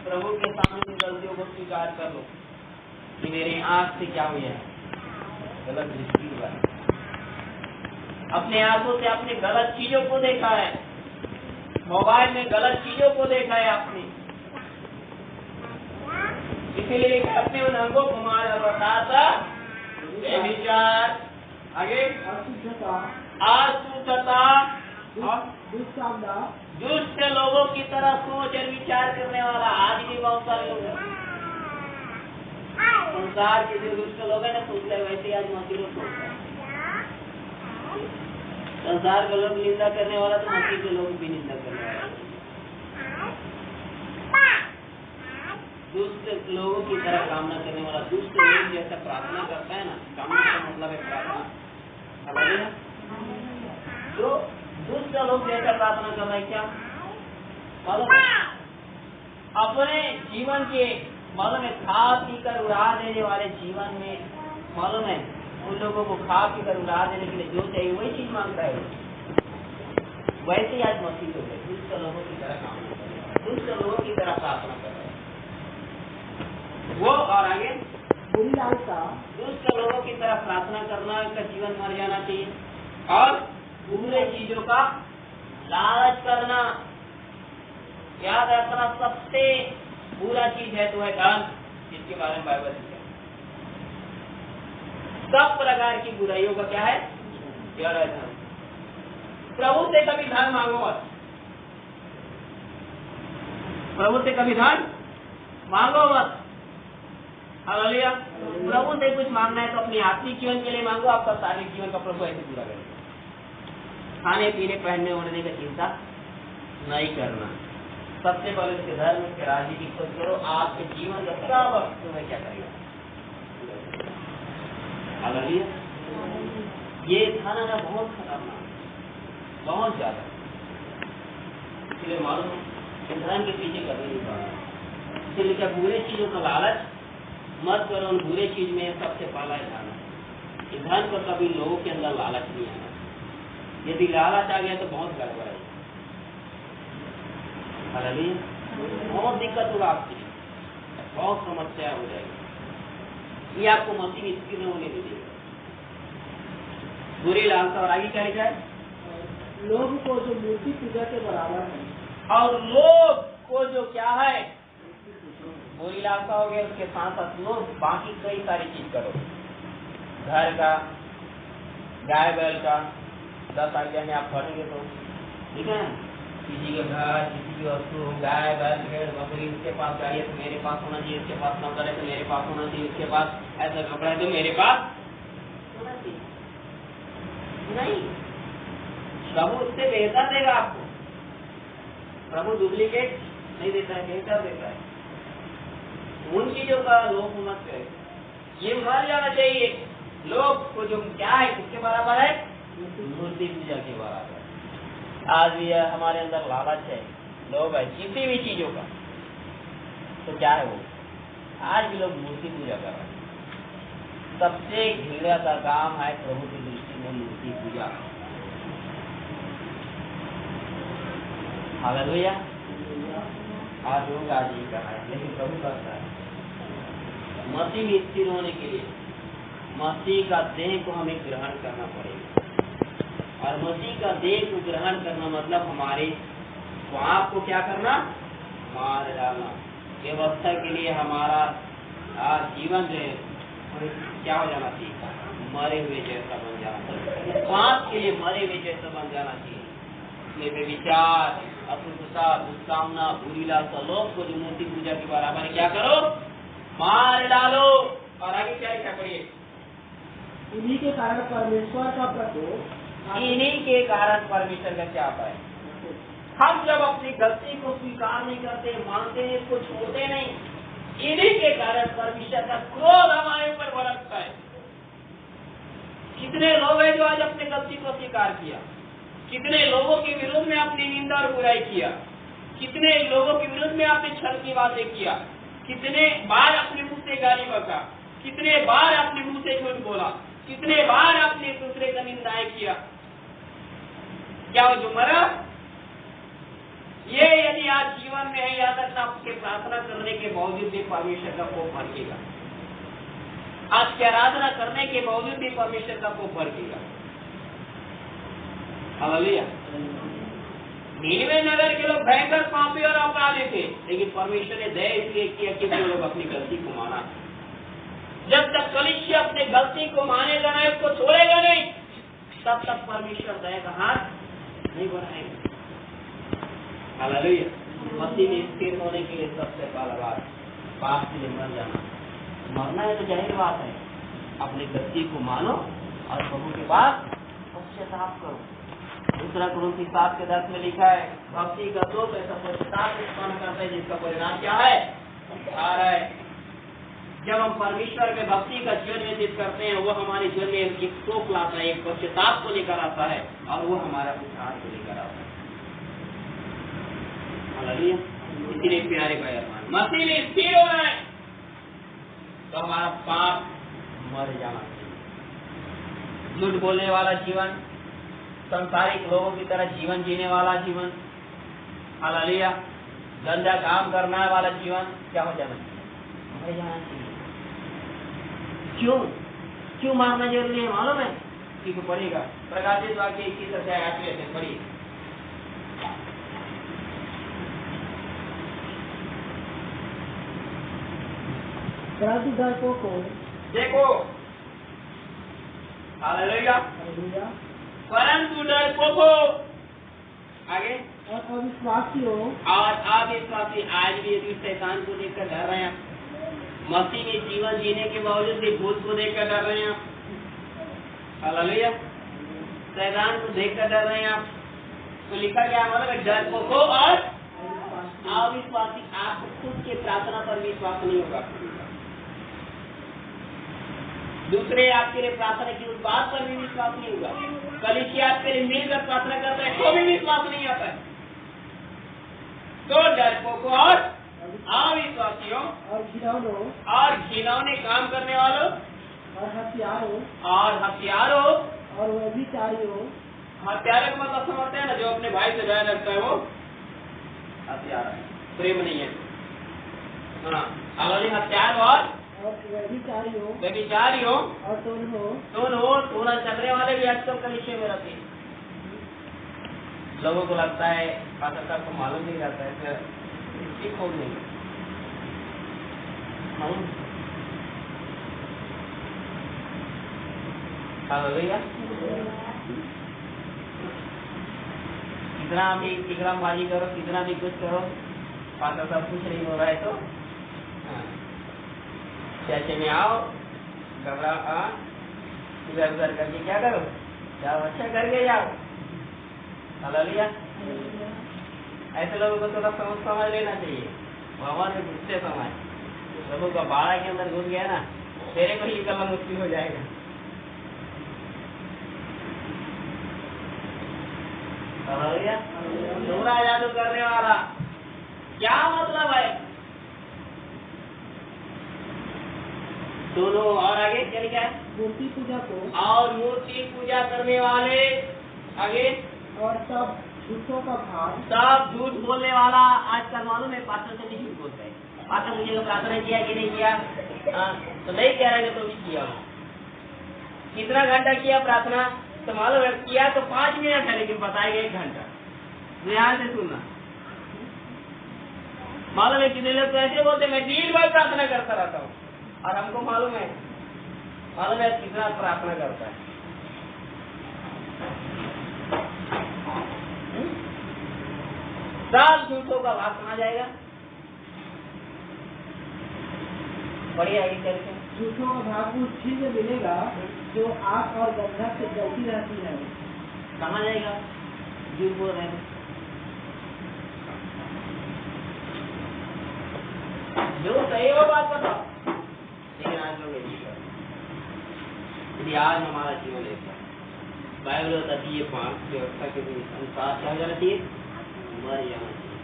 [SPEAKER 1] प्रभु के सामने गलतियों को स्वीकार कर लो कि मेरे आंख से क्या हुआ है, गलत दृष्टि हुआ है। अपने आंखों से आपने गलत चीजों को देखा है, मोबाइल में गलत चीजों को देखा है आपने, इसीलिए अपने उन अंगों को मार बताता व्यभिचार, आगे अशुद्धता, दुष्ट लोगों की तरह सोच और विचार करने वाला। आज भी बहुत सारे लोग हैं संसार के जो दुष्ट लोग हैं ना, सोचते हैं वैसे आज मसीह लोग सोचते हैं। संसार का लोग निंदा करने वाला तो मसीह के लोग भी निंदा करने वाला। दुष्ट लोगों की तरह कामना करने वाला, दुष्ट लोग जैसा प्रार्थना करता है ना, कामना का मतलब है प्रार्थना। तो दुष्ट लोग जैसा प्रार्थना कर रहा है, क्या मालूम? अपने जीवन के मालूम है, खा पी कर उड़ा देने वाले जीवन में मालूम है, उन लोगों को खा पी कर उड़ा देने के लिए जो चाहिए वही चीज मांगता है। वैसे ही आज मसीह लोग है, दुष्ट लोगों की तरह काम कर रहे हैं, दुष्ट लोगों की तरह प्रार्थना कर रहे हैं वो। और आगे
[SPEAKER 3] बुरी लालसा,
[SPEAKER 1] दुष्ट लोगों की तरह प्रार्थना करना का जीवन मर जाना चाहिए। और बुरे चीजों का लालच करना, याद रखना सबसे बुरा चीज है तो है धन, जिसके बारे में बाइबल लिखा है। सब प्रकार की बुराइयों का क्या है? क्या है? धन। प्रभु से कभी धन मांगो मत, प्रभु से कभी धन मांगो मत। हालेलुया। प्रभु से कुछ मांगना है तो अपने आत्मिक जीवन के लिए मांगो, आपका शारीरिक जीवन का प्रभु ऐसे पूरा करेगा। खाने पीने पहनने ओढ़ने की चिंता नहीं करना, सबसे पहले उसके धर्म के राज्य की खोज करो। आपके जीवन का पूरा वक्त तुम्हें क्या करेगा? हालेलुया। ये खाना ना बहुत खतरनाक, बहुत ज्यादा, इसलिए मालूम है धर्म के पीछे कभी नहीं पड़ा। इसलिए क्या बुरे चीजों का लालच मत करो, उन बुरे चीज में सबसे पहला ध्यान है। धन को कभी लोगों के अंदर लालच नहीं आना। यदि लालच आ गया तो बहुत गड़बड़ है। हालेलुया। बहुत दिक्कत होगा आपकी, बहुत समस्या हो जाएगी। ये आपको मसीह में स्थिर होने के लिए बुरी लालसा। और आगे क्या लिखा है?
[SPEAKER 3] लोग को जो मूर्ति पूजा के बराबर है,
[SPEAKER 1] और लोग को जो क्या है बुरी लालसा हो गया, उसके साथ साथ लोग बाकी कई सारी चीज करो, घर का, गाय बैल का। 10 आज्ञा में आप पढ़ेंगे तो ठीक है, किसी के घर, किसी की वस्तु, गाय बैल भेड़ बकरी, उसके पास गाड़ी है तो मेरे पास होना चाहिए, उसके पास नौकर है तो मेरे पास होना चाहिए, उसके पास ऐसा कपड़ा है तो मेरे पास होना चाहिए। नहीं, प्रभु उससे बेहतर देगा आपको। प्रभु डुप्लीकेट नहीं देता है, बेहतर देता है। उन चीजों का लोभ मत करें, ये मर जाना चाहिए। लोग को जो क्या है किसके बराबर है? मूर्ति पूजा के बराबर। आज भी हमारे अंदर लालच है, लोभ है किसी भी चीजों का, तो क्या है वो? आज भी लोग मूर्ति पूजा कर रहे हैं। सबसे घृणा का काम है प्रभु की दृष्टि में मूर्ति पूजा। हालेलुया। आज लोग आज ही कर रहे हैं, लेकिन प्रभु करता है। मसीह में स्थिर होने के लिए मसीह का देह को हमें ग्रहण करना पड़ेगा, और मसीह का देह को ग्रहण करना मतलब हमारे पाप को क्या करना? मार डालना। व्यवस्था के लिए हमारा जीवन जो है क्या हो जाना चाहिए? मरे हुए जैसा बन जाना चाहिए, श्वास के लिए मरे हुए जैसा बन जाना चाहिए। इसलिए बेविचार, अशुद्धता, दुष्कामना, बुरी लालसा, लोग को जो मूर्ति पूजा की बराबर है, क्या करो, मार डालो। और आगे क्या लिखा पढ़िए,
[SPEAKER 3] इन्हीं के कारण परमेश्वर का प्रकोप,
[SPEAKER 1] इन्हीं के कारण परमेश्वर का क्या है। हम जब अपनी गलती को स्वीकार नहीं करते, मानते हैं, इसको छोड़ते नहीं, इन्हीं के कारण परमेश्वर का क्रोध हमारे ऊपर बरसता है। कितने लोग हैं जो आज अपनी गलती को स्वीकार किया, कितने लोगों के विरुद्ध में अपनी निंदा और बुराई किया, कितने लोगों के विरुद्ध में आपने छल की बातें किया, कितने बार अपने मुंह से गाली बका, कितने बार अपने मुंह से झूठ बोला, कितने बार अपने दूसरे का निंदाएं किया। क्या वो जो मरा, ये यदि आज जीवन में है, याद रखना, आपके प्रार्थना करने के बावजूद भी परमेश्वर का कोप भड़केगा। आज की आराधना करने के बावजूद भी परमेश्वर का कोप भड़केगा। हालेलुया। नीनवे नगर के लोग भयंकर पापी और अपराधी थे, लेकिन परमेश्वर ने दया इसलिए किया कि वो लोग अपनी गलती को माना। जब तक कलीसिया अपने गलती को मानेगा नहीं, उसको छोड़ेगा नहीं, तब तक परमेश्वर दया का हाथ नहीं बढ़ाएगा। हालेलुया। मसीह में स्थिर होने के लिए सबसे पहला बात, पाप के लिए मर जाना। मरना है तो जाहिर बात है, अपनी गलती को मानो और प्रभु के बाद पश्चाताप करो। दूसरा कुरिन्थी 7:10 में लिखा है, भक्ति का दोष ऐसा पश्चाताप उत्पन्न करता है जिसका परिणाम क्या है, उद्धार है। जब हम परमेश्वर में भक्ति का जीवन व्यतीत करते हैं, वो हमारे जीवन में एक शोक लाता है, एक पश्चाताप को लेकर आता है, और वो हमारा उद्धार को लेकर आता है। इसीलिए प्यारे भाई बहन, मसीह में स्थिर होना है तो हमारा पाप मर जाना चाहिए। झूठ बोलने वाला जीवन, संसारिक लोगों की तरह जीवन जीने वाला जीवन, हालेलुया, गंदा काम करने वाला जीवन क्या हो जाना चाहिए, मर जाना चाहिए। क्यों मारना जरूरी है मालूम है? ठीक पड़ेगा, प्रकाशित वाक्य 21 पढ़िए।
[SPEAKER 3] परंतु डरपोक को
[SPEAKER 1] देखो, हालेलुया, परंतु डरपोक आगे,
[SPEAKER 3] और अविश्वासियों,
[SPEAKER 1] और अविश्वासी आज भी यदि शैतान को देखकर डर रहे हैं, मसीह में जीवन जीने के बावजूद भी भूत को देखकर डर रहे हैं आप, हालेलुया, शैतान को देखकर डर रहे हैं आप, तो लिखा गया मतलब डरपोक और अविश्वासी। आपको खुद के प्रार्थना पर विश्वास नहीं होगा, दूसरे आपके लिए प्रार्थना की उस बात पर भी विश्वास नहीं होगा, कलीसिया आपके लिए मिलकर प्रार्थना करता है तो भी विश्वास नहीं आता है। तो डरपोकों और अविश्वासियों और घिनौने काम करने वालों और हथियारों
[SPEAKER 3] और व्यभिचारियों,
[SPEAKER 1] हथियारों का मतलब समझते हैं ना, जो अपने भाई से बैर रखता है वो हथियार है, प्रेम नहीं है। हाँ, हथियार और व्यभिचारियों
[SPEAKER 3] और
[SPEAKER 1] दोनों चलने वाले भी आजकल कलीसिया में रहते हैं। लोगों को लगता है पात्रता को मालूम नहीं रहता है, ठीक हो नहीं मालूम। हालेलुया। कितना भी तिकड़मबाजी करो, कितना भी कुछ करो, पात्रता कुछ नहीं हो रहा है तो चर्चे में आओ, घबरा इधर उधर करके क्या करो, जाओ अच्छा करके जाओ। हालेलुया। ऐसे लोगों को थोड़ा समझ लेना चाहिए, भगवान में घुसते समय लोगों का बाड़ा के अंदर घुस गया ना, तेरे को ही निकलना मुश्किल हो जाएगा। हालेलुया। दूसरा जादू करने वाला क्या मतलब है, दोनों। और आगे क्या लिखा है,
[SPEAKER 3] मूर्ति पूजा को
[SPEAKER 1] और मूर्ति पूजा करने वाले, आगे
[SPEAKER 3] और सब झूठों का भाग,
[SPEAKER 1] सब झूठ बोलने वाला। आजकल मालूम है पास्टर से नहीं झूठ बोलते हैं, पास्टर मुझे प्रार्थना किया कि नहीं किया, तो नहीं कह रहे तो भी किया, कितना घंटा किया प्रार्थना, तो मालूम है किया तो 5 मिनट है, लेकिन बताएगा 1 घंटा। ध्यान से सुनना, मालूम है कितने लोग तो ऐसे बोलते मैं दिन भर प्रार्थना करता रहता हूँ, और हमको मालूम है मालूम है कितना प्रार्थना करता है। साल झूठों का भाग कहाँ जाएगा? बढ़िया ही करके
[SPEAKER 3] झूठों का भाग उस चीज में मिलेगा जो आग और गंधक से जलती रहती है।
[SPEAKER 1] कहाँ जाएगा? झूठ बोल रहे हैं जो सही हो बात बताओ, लेकिन आज लोग नहीं करते। यदि आज हमारा जीवन ऐसा बाइबल बताती है 5 व्यवस्था के अनुसार क्या हो जाना चाहिए? मर जाना चाहिए।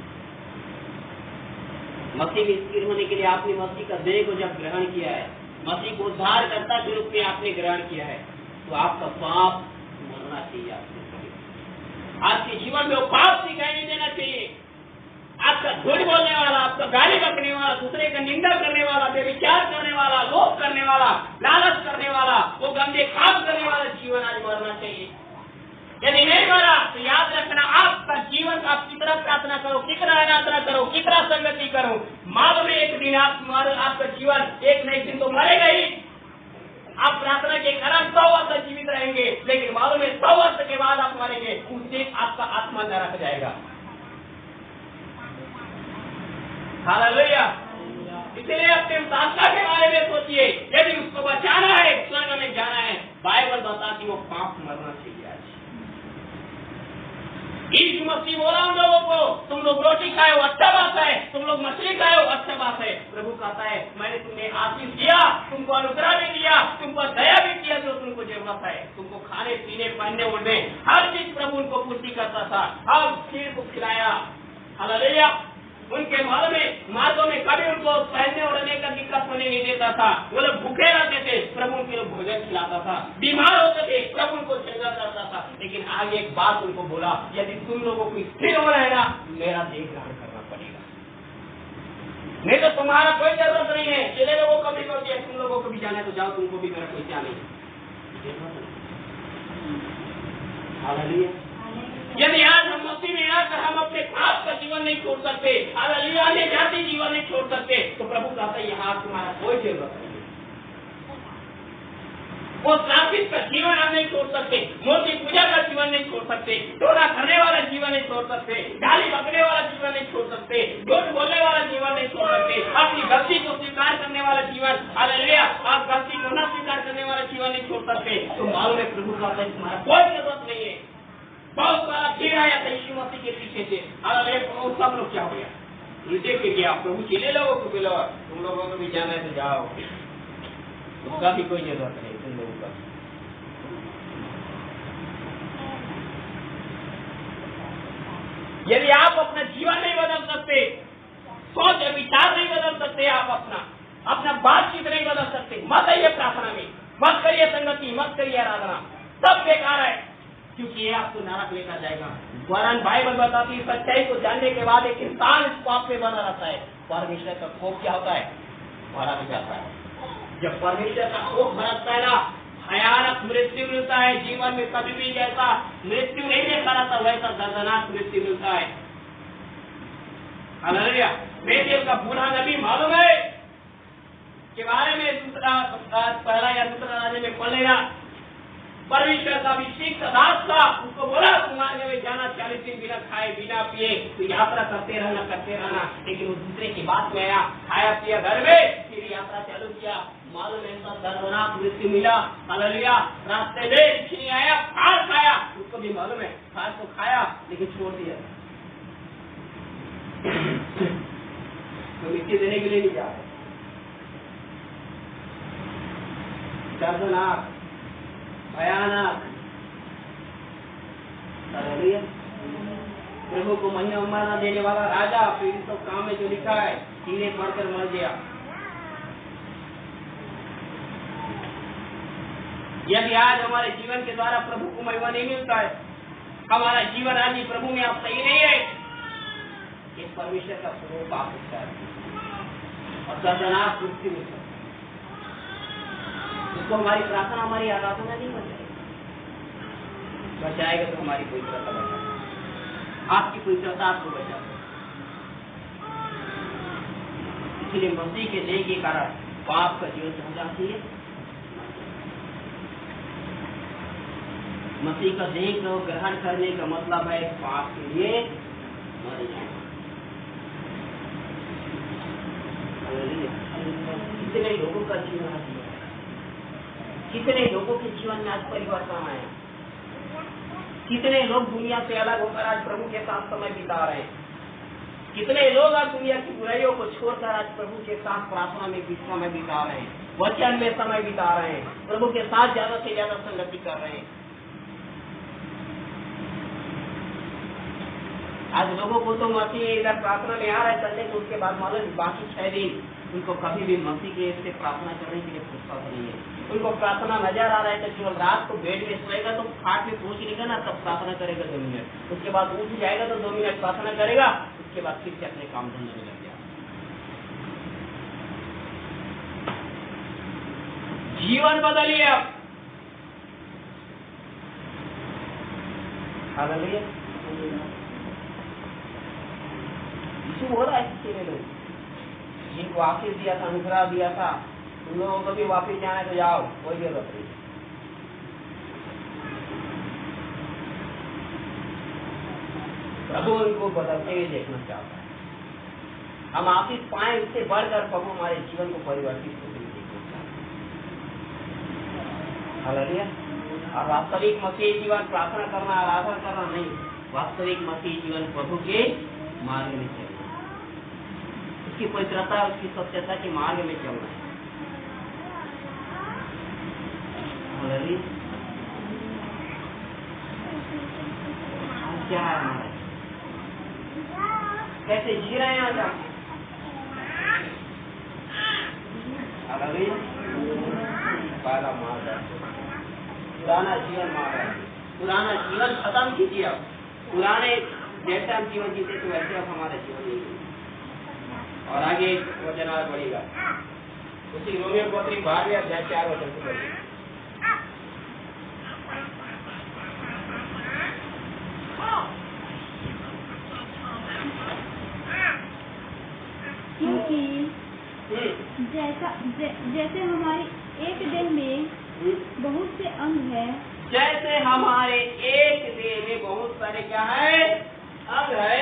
[SPEAKER 1] मसीह में स्थिर होने के लिए आपने मसीह का देह को जब ग्रहण किया है, मसीह को उद्धारकर्ता के रूप में आपने ग्रहण किया है, तो आपका पाप मरना चाहिए। आपके जीवन में वो पाप दिखाई नहीं देना चाहिए। आपका झूठ बोलने वाला, आपका गाली बकने वाला, दूसरे का निंदा करने वाला, बेविचार करने वाला, लोभ करने वाला, लालच करने वाला, वो गंदे काम करने वाला जीवन आज मरना चाहिए। यदि नहीं मरा तो याद रखना, आपका जीवन आप कितना प्रार्थना करो, कितना यात्रा करो, कितना संगति करो, मालूम है एक दिन आपका जीवन एक नहीं दिन तो मरेगा ही। आप प्रार्थना के कारण 100 वर्ष जीवित रहेंगे, लेकिन मालूम है 100 वर्ष के बाद आप मरेंगे, उस दिन आपका आत्मा नरक जाएगा। हालेलुया। इसलिए अपने आत्मा के बारे में सोचिए। यदि उसको बचाना है, स्वर्ग में जाना है, बाइबल बताती वो पाप मरना चाहिए। आज यीशु मसीह बोला हम लोगों को, तुम लोग रोटी खाए हो अच्छा बात है, तुम लोग मछली खाए हो अच्छा बात है। प्रभु कहता है मैंने तुम्हें आशीष दिया, तुमको अनुग्रह भी दिया, तुमको दया भी दिया, जो तुमको जरूरत है, तुमको खाने पीने पहनने ओढ़ने हर चीज प्रभु उनको पूर्ति करता था। अब खीर को खिलाया। हालेलुया। उनके मार्गों में कभी उनको पहनने ओढ़ने का दिक्कत होने नहीं देता था। वो लोग भूखे रहते थे, प्रभु उनके लोग भोजन खिलाता था। बीमार होते थे, प्रभु उनको चंगा करता था। लेकिन आगे एक बात उनको बोला, यदि तुम लोगों को स्थिर होना है ना, मेरा देह ग्रहण करना पड़ेगा, नहीं तो तुम्हारा कोई जरूरत नहीं है। चले लोगों को भी बोलते तुम लोगों को भी जाने तो जाओ, तुमको भी मेरा कोई जाने। यदि आज हम मसीह में आकर हम अपने पाप का जीवन नहीं छोड़ सकते, हालेलुया, जाति जीवन नहीं छोड़ सकते, तो प्रभु कहता है यहाँ तुम्हारा कोई जरूरत नहीं है। वो श्रापित का जीवन हम नहीं छोड़ सकते, मूर्ति पूजा का जीवन नहीं छोड़ सकते, टोना करने वाला जीवन नहीं छोड़ सकते, गाली बकने वाला जीवन नहीं छोड़ सकते, झूठ बोलने वाला जीवन नहीं छोड़ सकते, अपनी गलती को स्वीकार करने वाला जीवन, हालेलुया, आप गलती को न स्वीकार करने वाला जीवन नहीं छोड़ सकते। तो मालूम है प्रभु कहता है तुम्हारा कोई जरूरत नहीं है। बहुत सारा भीड़ आया था यीशु मसीह के पीछे से, सब लोग क्या हो गया, उल्टे फिर गया। प्रभु चले लोगों को बोला तुम लोगों को भी जाना है तो जाओ, उसका भी कोई जरूरत नहीं तुम लोगों का। यदि आप अपना जीवन नहीं बदल सकते, सोच विचार नहीं बदल सकते, आप अपना बातचीत नहीं बदल सकते, मत आइए प्रार्थना में, मत करिए संगति, मत करिए आराधना, सब बेकार है, क्योंकि ये आपको नरक लेकर जाएगा। वरन बाइबल बताती है सच्चाई को जानने के बाद एक इंसान इस पाप में बना रहता है, परमेश्वर का कोप क्या होता है, भरा भी जाता है। जब परमेश्वर का कोप भरता है ना, भयानक मृत्यु मिलता है। जीवन में कभी भी जैसा मृत्यु नहीं देखा रहता वैसा दर्दनाक मृत्यु मिलता है। हालेलुया। बेतेल का बूढ़ा नबी मालूम है के बारे में पहला या दूसरा राज्य में पढ़ लेना, परमेश्वर का अभिषेक दास था, उसको बोला तुम्हारे में जाना 40 दिन बिना खाए बिना पिए, तो यात्रा करते रहना। लेकिन वो दूसरे की बात में आया, खाया पिया घर में, फिर यात्रा चालू किया। मालूम ऐसा दर्दनाक मृत्यु मिला। हालेलुया। रास्ते में छीनी आया, फाड़ खाया, उसको भी मालूम है, फाड़ तो खाया लेकिन छोड़ दिया, तो मृत्यु देने के लिए नहीं जा रहे। दर्दनाक भयानक। प्रभु को महिमा न देने वाला राजा, फिर तो काम में जो लिखा है कीड़े पड़कर मर गया। यदि आज हमारे जीवन के द्वारा प्रभु को महिमा नहीं मिलता है, हमारा जीवन आज प्रभु में आप सही नहीं है, ये परमेश्वर का स्वरूप आप सकता है और दर्दनाक मृत्यु मिल सकता है। उसको हमारी प्रार्थना, हमारी आराधना नहीं बचाएगा, तो हमारी पवित्रता बचाएगा, आपकी पवित्रता आपको बचाएगा। इसलिए मसीह के देह के कारण पाप का जीवन हो जाती है। मसीह का देह को ग्रहण करने का मतलब है पाप के लिए मर जाना। कितने लोगों का जीवन, कितने लोगों के जीवन में आज परिवर्तन आया, कितने लोग दुनिया से अलग होकर आज प्रभु के साथ समय बिता रहे हैं, कितने लोग आज दुनिया की बुराइयों को छोड़कर आज प्रभु के साथ प्रार्थना में भी समय बिता रहे हैं, वचन में समय बिता रहे हैं, प्रभु के साथ ज्यादा से ज्यादा संगति कर रहे हैं। आज लोगों को तो मसीह इधर प्रार्थना में आ रहा है संडे को, उसके बाद मालूम बाकी 6 दिन उनको कभी भी मसीह के से प्रार्थना करने के लिए फुर्सत नहीं है। उनको प्रार्थना नजर आ रहा है कि केवल रात को बेड में सोएगा तो खाट में पहुंचेगा ना तब प्रार्थना करेगा 2 मिनट, उसके बाद उठ जाएगा तो 2 मिनट प्रार्थना करेगा, उसके बाद फिर से अपने काम धंधे में लग जाएगा। जीवन बदलिए अब। हालेलुया। यीशु बोल रहा है तेरे लोग जिनको आशीष दिया था, अनुग्रह दिया था, उन लोगों को भी वापिस जाना है तो जाओ, कोई जरूरत नहीं। प्रभु उनको बदलते हुए देखना चाहता है। हम आशीष पाए, इससे बढ़कर प्रभु हमारे जीवन को परिवर्तित होते हुए देखना चाहता है। हालेलुया। और वास्तविक मसीह जीवन प्रार्थना करना, आराधना करना नहीं, वास्तविक मसीह जीवन प्रभु के मार्ग में चलना, उसकी पवित्रता, उसकी सत्यता के मार्ग में चलना है। क्या है हमारे, कैसे जी रहे हैं आज हम? पहला मार्ग है पुराना जीवन मार्ग है। पुराना जीवन खत्म कीजिए अब। पुराने जैसे हम जीवन जीते तो वैसे अब हमारा जीवन नहीं और आगे वचन और बढ़ेगा। उसी रोमियो पत्री 12 अध्याय 4 वचन से बढ़ेगा।
[SPEAKER 2] क्योंकि जैसे हमारे एक देह में बहुत से अंग है,
[SPEAKER 1] जैसे हमारे एक देह में बहुत सारे क्या है, अंग है,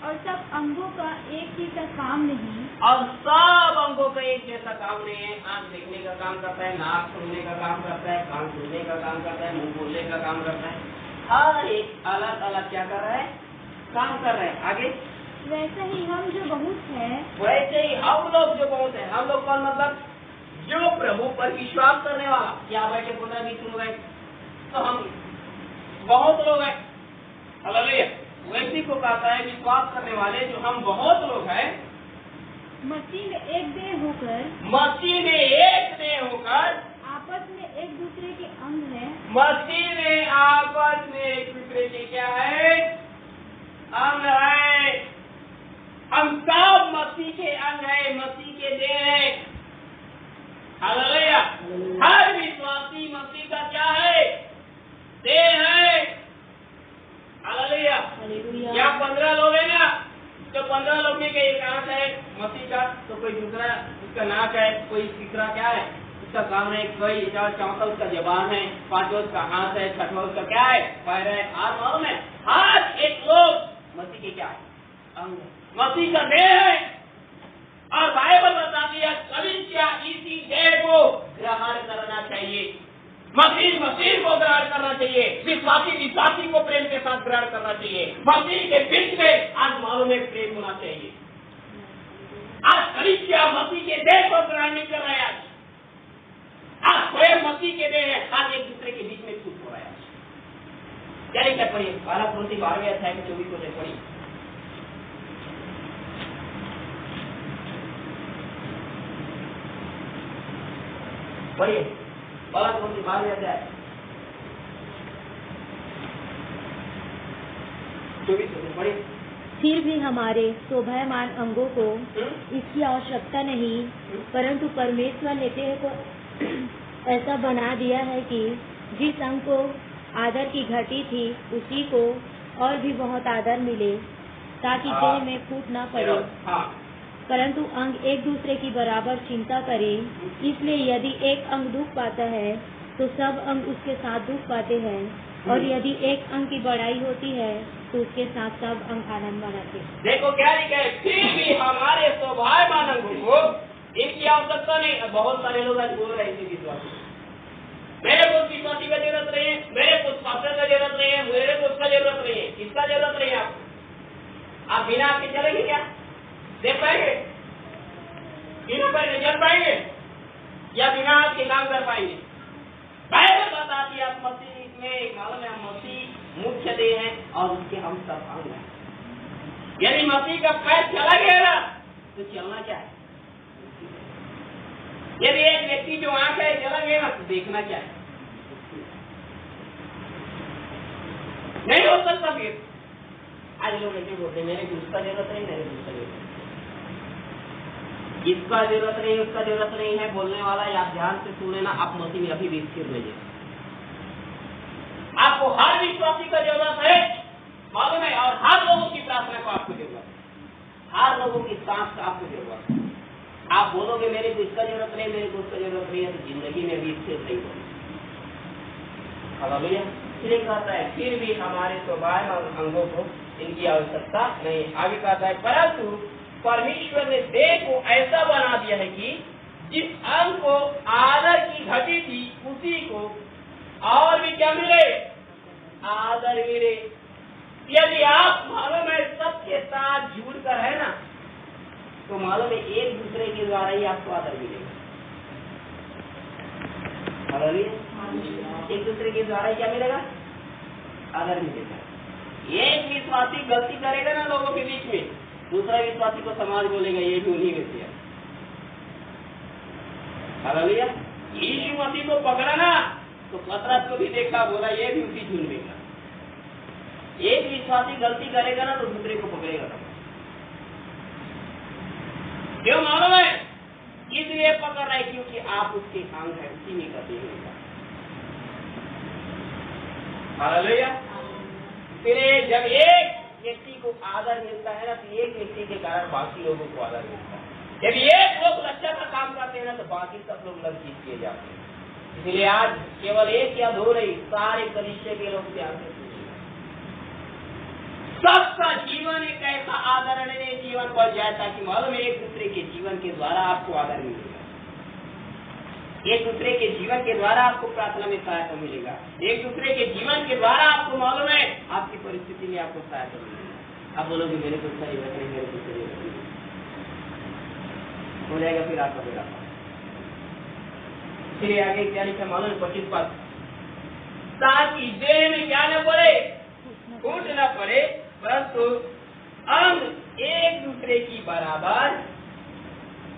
[SPEAKER 2] और सब अंगों का एक ही सा काम नहीं,
[SPEAKER 1] और सब अंगों का एक जैसा काम नहीं है। आँख देखने का काम करता है, नाक सुनने का काम करता है, कान सुनने का काम करता है, मुंह बोलने का काम करता है। हर एक अलग अलग क्या कर रहा है, काम कर रहे हैं। आगे
[SPEAKER 2] वैसे ही हम जो बहुत है,
[SPEAKER 1] वैसे ही हम लोग जो बहुत है। हम लोग कौन, मतलब जो प्रभु पर विश्वास करने वाला। यहाँ बैठे 15-20 लोग हैं तो हम बहुत लोग हैं। हालेलुया। वैसे को कहता है विश्वास करने वाले, जो हम बहुत लोग हैं,
[SPEAKER 2] मसीह में एक देह होकर,
[SPEAKER 1] मसीह में एक देह होकर,
[SPEAKER 2] आपस में एक दूसरे के अंग है,
[SPEAKER 1] मसीह में आपस में एक दूसरे के क्या है, अंग है। हम सब मसीह के अंग है, मसीह के देह है। हालेलुया। हर विश्वासी मसीह का क्या है, देह है। हालेलुया। यहाँ 15 लोग हैं ना, तो 15 लोग में एक आंख है मसीह का, तो कोई दूसरा उसका नाक है, कोई तीसरा क्या है उसका कान है, कोई चौथा उसका जबान है, पांचवा उसका हाथ है, छठवा उसका क्या है, पैर है, हाथ मालूम है। हर एक लोग मसीह के क्या है, अंग है, मसीह का देह है। और बाइबल बताती है कलीसिया इसी देह को ग्रहण करना चाहिए। मसीह को ग्रहण करना चाहिए, विश्वासी को प्रेम के साथ ग्रहण करना चाहिए। मसीह के बीच में आज मालूम में प्रेम होना चाहिए। आज कलीसिया मसीह के देह को ग्रहण नहीं कर रहा है। आज स्वयं मसीह के देह है, आज एक दूसरे के बीच में छूट हो रहा है। क्या पढ़िए, 12 अध्याय में 24 वचन पढ़िए। पढ़िए 12 अध्याय 24 वचन पढ़िए।
[SPEAKER 4] फिर भी हमारे शोभायमान अंगों को इसकी आवश्यकता नहीं, परंतु परमेश्वर ने देह को ऐसा बना दिया है कि जिस अंग को आदर की घटी थी उसी को और भी बहुत आदर मिले, ताकि देह में फूट न पड़े, परंतु अंग एक दूसरे की बराबर चिंता करे। इसलिए यदि एक अंग दुख पाता है तो सब अंग उसके साथ दुख पाते हैं। और यदि एक अंग की बढ़ाई होती है तो उसके साथ सब अंग आनंद मनाते हैं।
[SPEAKER 1] देखो क्या लिखा है, फिर भी हमारे शोभायमान अंगों को इनकी आवश्यकता नहीं। अब बहुत सारे लोग आज बोल रहे हैं विश्वासी, मेरे को विश्वासी का जरूरत नहीं है, मेरे को पास्टर का जरूरत नहीं है, मेरे को उसका जरूरत नहीं है। किसका जरूरत नहीं है आपको? आप बिना आपके चलेंगे क्या? देख पाएंगे? बिना पाएंगे चल पाएंगे या बिना आपके काम कर पाएंगे? बाइबल बताती है आप मसीह में मालूम है, हम मसीह मुख्य देह है और उसके हम सब अंग हैं। यदि मसीह का पैर चला गया ना तो चलना क्या है? यदि एक व्यक्ति जो आंख है चला गया ना तो देखना क्या है? नहीं हो सकता। फिर आज लोग ऐसे बोलते हैं, मेरे को उसका जरूरत नहीं, मेरे को उसका जरूरत नहीं, इसका जरूरत नहीं, उसका जरूरत नहीं है बोलने वाला। या ध्यान से सुने ना, आप मसीह में अभी भी स्थिर रहिए। आपको हर विश्वासी का जरूरत है मालूम है, और हर लोगों की प्रार्थना को आपको जरूरत है, हर लोगों की सांस का आपको जरूरत है। आप बोलोगे मेरे को इसका जरूरत नहीं, मेरे को उसका जरूरत नहीं है, तो जिंदगी में भी स्थिर नहीं होगी। हालेलुया। इसलिए कहता है फिर भी हमारे स्वभाव अंगों को इनकी आवश्यकता नहीं। आगे कहता है परंतु परमेश्वर ने देह को ऐसा बना दिया है कि जिस अंग को आदर की घटी थी उसी को और भी क्या मिले? आदर मिले। यदि आप मालूम है सबके साथ जुड़ कर है ना, तो मालूम है एक दूसरे के द्वारा ही आपको आदर मिलेगा। एक दूसरे के द्वारा ही क्या मिलेगा? आदर मिलेगा। एक विश्वासी गलती करेगा ना लोगों के बीच में, दूसरा विश्वासी को समाज बोलेगा ये भी उन्हीं में से है। हालेलुया। यीशु मसीह को पकड़ा ना तो पतरस को भी देखा, बोला ये भी उसी झुंड में था। एक विश्वासी गलती करेगा ना तो दूसरे को पकड़ेगा। क्यों मालूम है? इसलिए पकड़ रहे क्योंकि आप उसके अंग है, उसी में करते हैं। हालेलुया। फिर जब एक व्यक्ति को आदर मिलता है ना तो एक व्यक्ति के कारण बाकी लोगों को आदर मिलता है। यदि एक लोग लज्जा का काम करते हैं ना तो बाकी सब लोग लज्जित किए जाते हैं। इसलिए आज केवल एक या दो नहीं, सारे कलीसिया के लोग ध्यान से सुनिए। सबका जीवन एक ऐसा आदरणीय जीवन बन जाए ताकि मालूम है एक दूसरे के जीवन के द्वारा आपको आदर मिलेगा, एक दूसरे के जीवन के द्वारा आपको प्रार्थना में सहायता मिलेगा, एक दूसरे के जीवन के द्वारा आपको मालूम है आपकी परिस्थिति में आपको सहायता मिलेगा। आप बोलोगे मेरे को सही बात नहीं, मेरे को सही बात नहीं हो जाएगा, फिर आपका बेड़ा। फिर आगे क्या लिखा मालूम है? 25 पद, ताकि देह में क्या न पड़े, फूट न पड़े, परंतु अंग एक दूसरे की बराबर।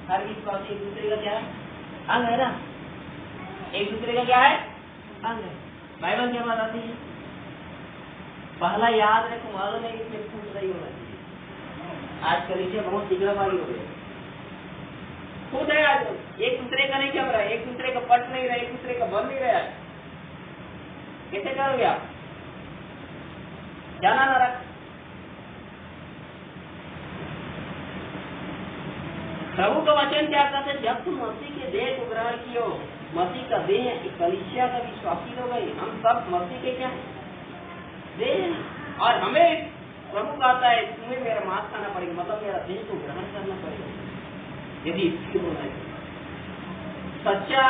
[SPEAKER 1] हर विश्वासी एक दूसरे का क्या है? अंग है ना। एक दूसरे का क्या है? अंग है। बाइबल क्या बताती है? पहला याद रखो, मालूम है इसमें फूट नहीं होना चाहिए। आजकल इसे बहुत दिग्गजबाजी हो गई, फूट है आज। एक दूसरे का नहीं चल रहा है, एक दूसरे का पट नहीं रहा, एक दूसरे का बन नहीं रहा है। कैसे करोगे आप? जाना ना रख। प्रभु का वचन क्या कहते हैं? जब तुम मसीह के देह को ग्रहण कियो, मसीह का देह कलीसिया का विश्वासी लोग हैं, हम सब मसीह के क्या है? देह। और हमें प्रभु कहता है तुम्हें मेरा मांस खाना पड़ेगा, मतलब मेरा देह को ग्रहण करना पड़ेगा यदि स्थिर होना है। सच्चा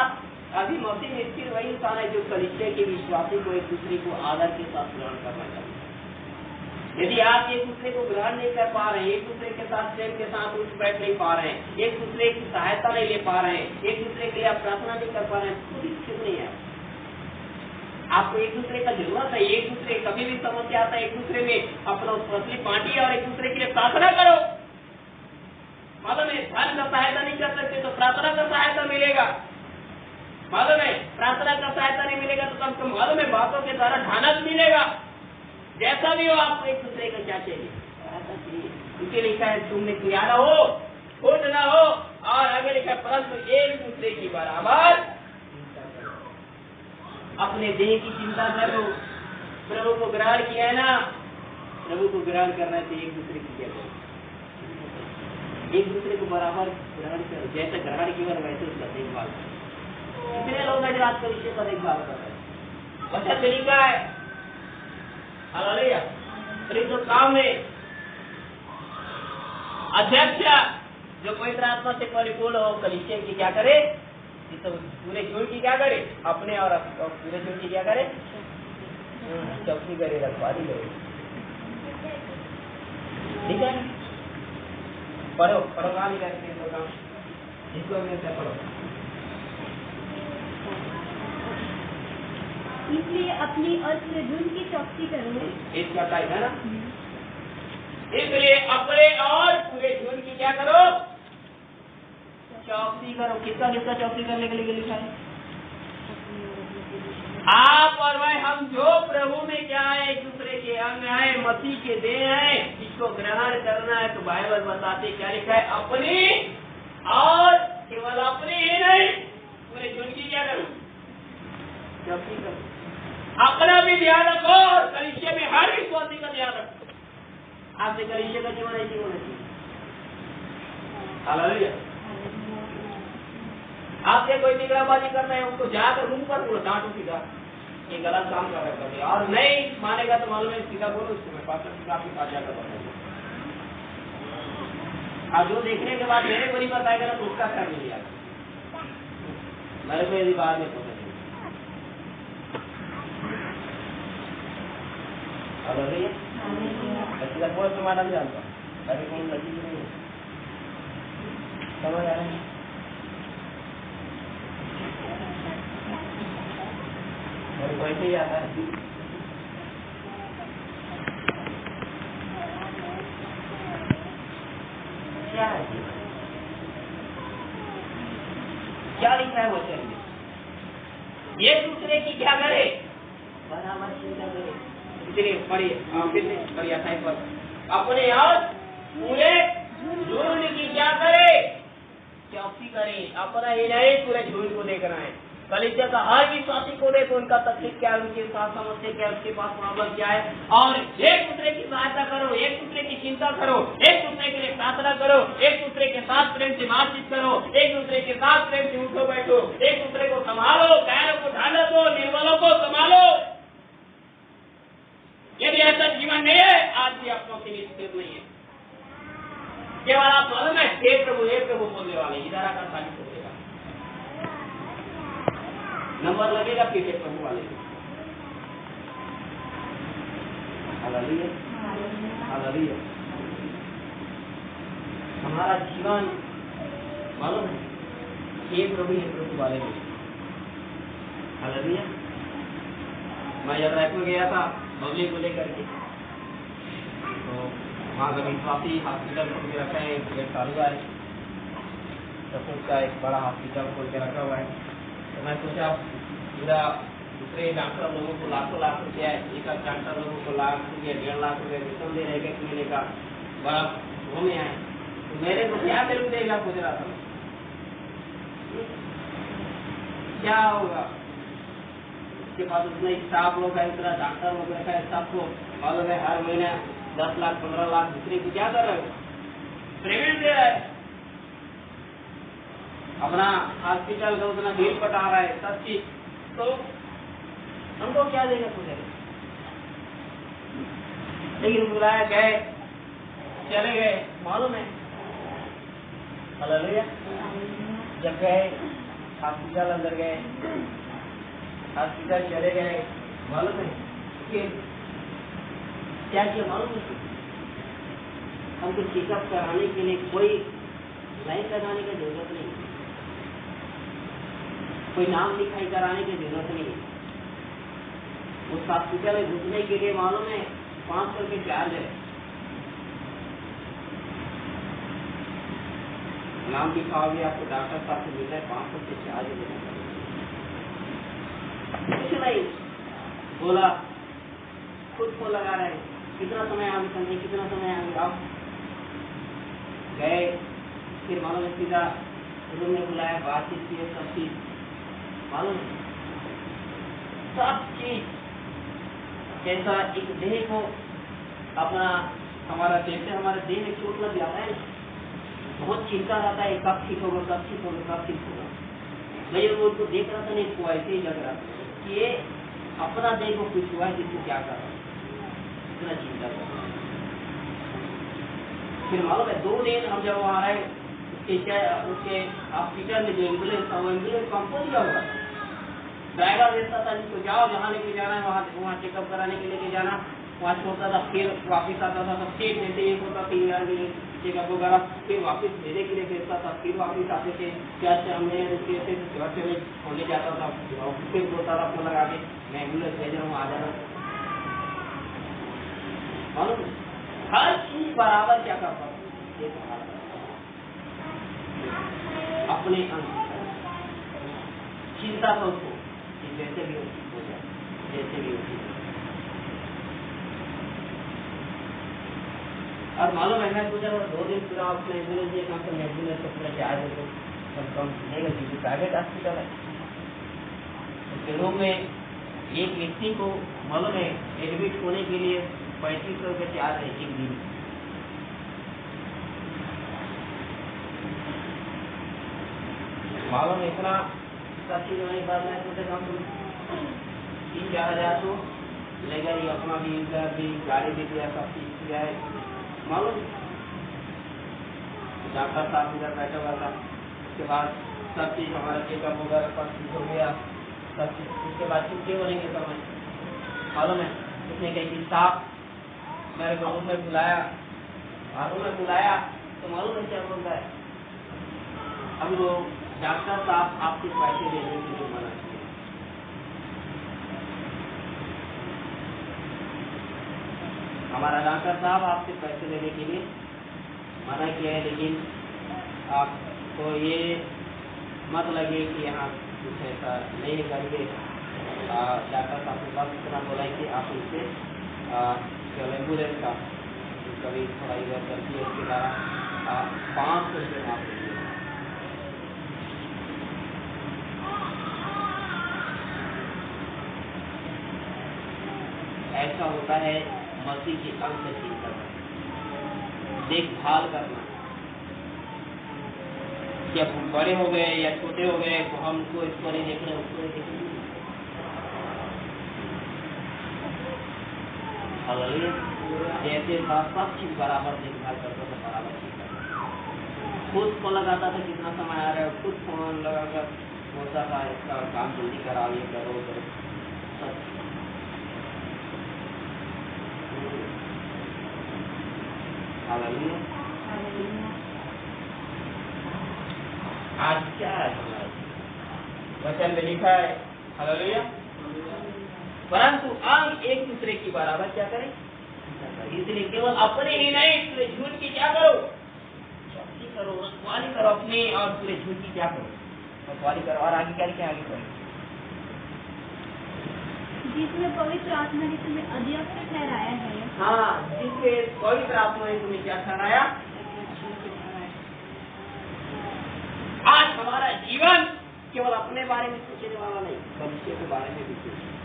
[SPEAKER 1] अभी मसीह में स्थिर वही इंसान है जो कलीसिया के विश्वासी को एक दूसरे को आदर के साथ ग्रहण करना चाहिए। यदि आप एक दूसरे को ग्रहण नहीं कर पा रहे हैं, एक दूसरे के साथ प्रेम के साथ उठ बैठ नहीं पा रहे हैं, एक दूसरे की सहायता नहीं ले पा रहे हैं, एक दूसरे के लिए आप प्रार्थना नहीं कर पा रहे हैं, तो स्थिर नहीं है। आपको एक दूसरे का जरूरत है। एक दूसरे कभी भी समस्या आता है, एक दूसरे में अपना पतली पार्टी और एक दूसरे के लिए प्रार्थना करो। मालूम है धन का सहायता नहीं कर सकते तो प्रार्थना का सहायता मिलेगा। मालूम है प्रार्थना का सहायता नहीं मिलेगा तो कम से कम मालूम है बातों के द्वारा ढानस मिलेगा। जैसा भी हो आपको एक दूसरे का क्या चाहिए? इसे लिखा है तुमने किया ना हो, खोट ना हो, और आगे लिखा है परंतु एक दूसरे की बराबर अपने देह की चिंता करो। प्रभु को ग्रहण किया है ना, प्रभु को ग्रहण करना चाहिए। एक दूसरे की क्या करो? एक दूसरे को बराबर ग्रहण करो। जैसे ग्रहण किया वैसे उसका देखभाल करो। कितने लोग आज रात को विषय का देखभाल कर रहे हैं? वचन लिखा है हालेलुया। तो काम में अध्यक्ष जो पवित्र आत्मा से परिपूर्ण हो कलीसिया की क्या करे, तो पूरे झूठ की क्या करे, अपने और पूरे झूठ की क्या करे, चौकी करे, रखवाली करे। ठीक है, पढ़ो पढ़ो, कहाँ लिखा है जिसको मिलता है पढ़ो।
[SPEAKER 2] इसलिए अपनी और पूरे झूठ की चौकसी करो।
[SPEAKER 1] इसका टाइम है ना, इसलिए अपने और पूरे झूठ की क्या करो, चौकसी करो। किसका किसका चौकसी करने के लिए लिखा है? आप और मैं, हम जो प्रभु में क्या है, एक दूसरे के अंग है, मसीह के देह है, इसको ग्रहण करना है। तो बाइबल बताते क्या लिखा है, अपनी और केवल अपनी ही नहीं, पूरे झूठ की क्या करो, चौकसी करो। अपना भी ध्यान रखो और कलीसिया में हर विश्वासी का ध्यान रखो। आपसे कलीसिया का जीवन ऐसी होना चाहिए। हालेलुया। आपसे कोई निगराबाजी करना है, उनको जाकर मुंह पर बोलो, डांटो सीधा, ये गलत काम कर रहा है। और नहीं मानेगा तो मालूम है, सीधा बोलो उसको, मैं पास्टर साहब के पास जाकर बताऊंगा। और जो देखने के बाद मेरे को नहीं बताएगा ना, तो उसका खैर नहीं लिया मेरे को, यदि बाद में पता चले। हालेलुया। सीधा बोल तो मैडम जानता हूँ, अभी कौन लगी नहीं समझ आ रहा है। वैसे ही आता है। क्या है, क्या लिखा है वो चाहिए, एक दूसरे की क्या करे, बराबर चिंता करे। इसलिए पढ़िए अठाईस पर, अपने और पूरे झूठ की क्या करे, चौकसी करे। अपना ही नहीं, पूरे झूठ को देखना है। कलीसिया का हर विश्वासी को देखो, उनका तकलीफ क्या है, उनके साथ समस्या क्या है, उसके पास प्रॉब्लम क्या है, और एक दूसरे की सहायता करो, एक दूसरे की चिंता करो, एक दूसरे के लिए प्रार्थना करो, एक दूसरे के साथ प्रेम से बातचीत करो, एक दूसरे के साथ प्रेम से उठो बैठो, एक दूसरे को संभालो, कायरों को ढालो दो, निर्बलों को संभालो। यदि ऐसा जीवन नहीं है, आज भी आप के लिए स्थिर नहीं है। केवल आप मालूम है, हे प्रभु बोलने वाले, इधर आकर खाली हो देगा, नंबर लगेगा पीछे प्रभु वाले। Hallelujah, hallelujah. हमारा जीवन मालूम है, हे प्रभु वाले में। हालेलुया। मैं जब रायपुर गया था बबली को लेकर के, तो वहाँ का विश्वासी हॉस्पिटल खोल के रखा है, एक साल हुआ है, तो उसका एक बड़ा हॉस्पिटल खोल के रखा हुआ है। तो मैं सोचा पूरा दूसरे डॉक्टर लोगों को लाखों लाख रुपया, एक डॉक्टर लोगों को लाख रुपया, 1.5 लाख रुपया वेतन दे रहे हैं महीने का, बड़ा घूमे आए। तो मेरे को क्या वेतन देगा, पूछ रहा था क्या होगा। उसके बाद उतना स्टाफ लोग है, उतना डॉक्टर लोग है, सबको मालूम है हर महीने 10 लाख 15 लाख दूसरे को क्या कर रहे हो, पेमेंट दे रहा है। अपना हॉस्पिटल का उतना बिल पटा रहा है, सब चीज, तो हमको क्या देगा पूछे। लेकिन बुलाया गए, चले गए, मालूम है। हालेलुया। जब गए हॉस्पिटल, अंदर गए, हॉस्पिटल चले गए, मालूम है कि क्या किया मालूम है, हमको चेकअप कराने के लिए कोई लाइन लगाने की जरूरत नहीं, कोई नाम लिखाई कराने की जरूरत नहीं है। उस हॉस्पिटल में घुसने के लिए मालूम है 500 रुपये चार्ज है। नाम लिखाओगे आपको डॉक्टर साहब से मिलता है, 500 रुपये चार्ज देना पड़ेगा। कुछ नहीं बोला, खुद को लगा रहे हैं, कितना समय आगे समझे, कितना समय आगे आओ। गए, फिर मालूम है सीधा रूम में बुलाया, बातचीत की, सब चीज मालूम है, सब चीज। जैसा एक देह को अपना, हमारा जैसे हमारे देह में चोट लग जाता है, बहुत चिंता रहता है, कब ठीक होगा, कब ठीक होगा, कब ठीक होगा। मैं जब उनको देख रहा था नहीं, तो ऐसे ही लग रहा था कि ये अपना देह को कुछ हुआ है, जिसको क्या कर रहा है। इतना चिंता करना। फिर मालूम है 2 दिन हम जब वहाँ रहे, उसके हॉस्पिटल में जो एम्बुलेंस था वो एम्बुलेंस हमको दिया हुआ था। ड्राइवर रहता था जिसको जाओ जहाँ लेके जाना है वहाँ चेकअप कराने के लेके जाना, वहाँ छोड़ता था, फिर वापिस आता था। सब चेक जैसे एक होता 3 यार चेकअप वगैरह, फिर वापिस भेजने के लिए भेजता था, फिर वापिस आते थे। क्या हमने कैसे घर से खोलने जाता था, फिर बोलता था फोन लगा के मैं एम्बुलेंस भेज रहा हूँ, आ जाना। मालूम हर चीज बराबर क्या करता था, अपने अंग चिंता तो उसको जैसे भी हो जाए, जैसे भी हो। और मालूम है मैं सोचा 2 दिन पूरा अपने एम्बुलेंस ये काम करने एम्बुलेंस को पूरा चार्ज है तो कम मिलेगा, क्योंकि प्राइवेट हॉस्पिटल है। उसके रूम में एक व्यक्ति को मालूम है एडमिट होने के लिए 3500 रुपये चार्ज है 1 दिन। मालूम इतना सब चीज होने के बाद मैं सोचा कम 3-4 हजार तो लेगा ही, अपना भी गाड़ी भी दिया, सब चीज किया है। मालूम डॉक्टर साहब इधर बैठा हुआ था, उसके बाद सब चीज हमारा चेकअप वगैरह सब चीज हो गया, सब चीज। उसके बाद छुट्टी होने के समय मालूम है उसने कही कि साहब मेरे को रूम में बुलाया, तो मालूम है क्या बोलता है, अब वो डॉक्टर साहब आपके पैसे देने के लिए मना किया। हमारा डॉक्टर साहब आपसे पैसे लेने के लिए मना किया है, लेकिन आपको ये मत लगे कि यहाँ कुछ ऐसा नहीं करेंगे। डॉक्टर साहब के पास इतना बोला है कि आप उनसे केवल एम्बुलेंस का कभी थोड़ा इधर करती है, उसके द्वारा 500 रुपये माफ कीजिए। ऐसा होता है मसीह के अंग में चिंता करना, देखभाल करना। जब हम बड़े हो गए या छोटे हो गए तो हमको इसको नहीं देख रहे, उसको नहीं देख रहे। जैसे सब चीज बराबर देखभाल करता था, बराबर चीज करता। खुद फोन लगाता था कितना समय आ रहा है, खुद फोन लगाकर बोलता था इसका काम जल्दी कराओ, ये करो करो। आज क्या है वचन में लिखा है, हालेलुया, परंतु अंग एक दूसरे की बराबर क्या करें, इसलिए केवल अपने ही नहीं पूरे झूठ की क्या करो, चौकसी करो, रखवाली करो अपनी, और पूरे झूठ की क्या करो, रखवाली करो। और आगे क्या लिखा, आगे करो,
[SPEAKER 2] जिसमें पवित्र आत्मा ने तुम्हें अध्यक्ष ठहराया है।
[SPEAKER 1] हाँ, जिसमें पवित्र आत्मा ने तुम्हें क्या ठहराया। आज हमारा जीवन केवल अपने बारे में सोचने वाला नहीं, भविष्य के बारे में भी सोचें।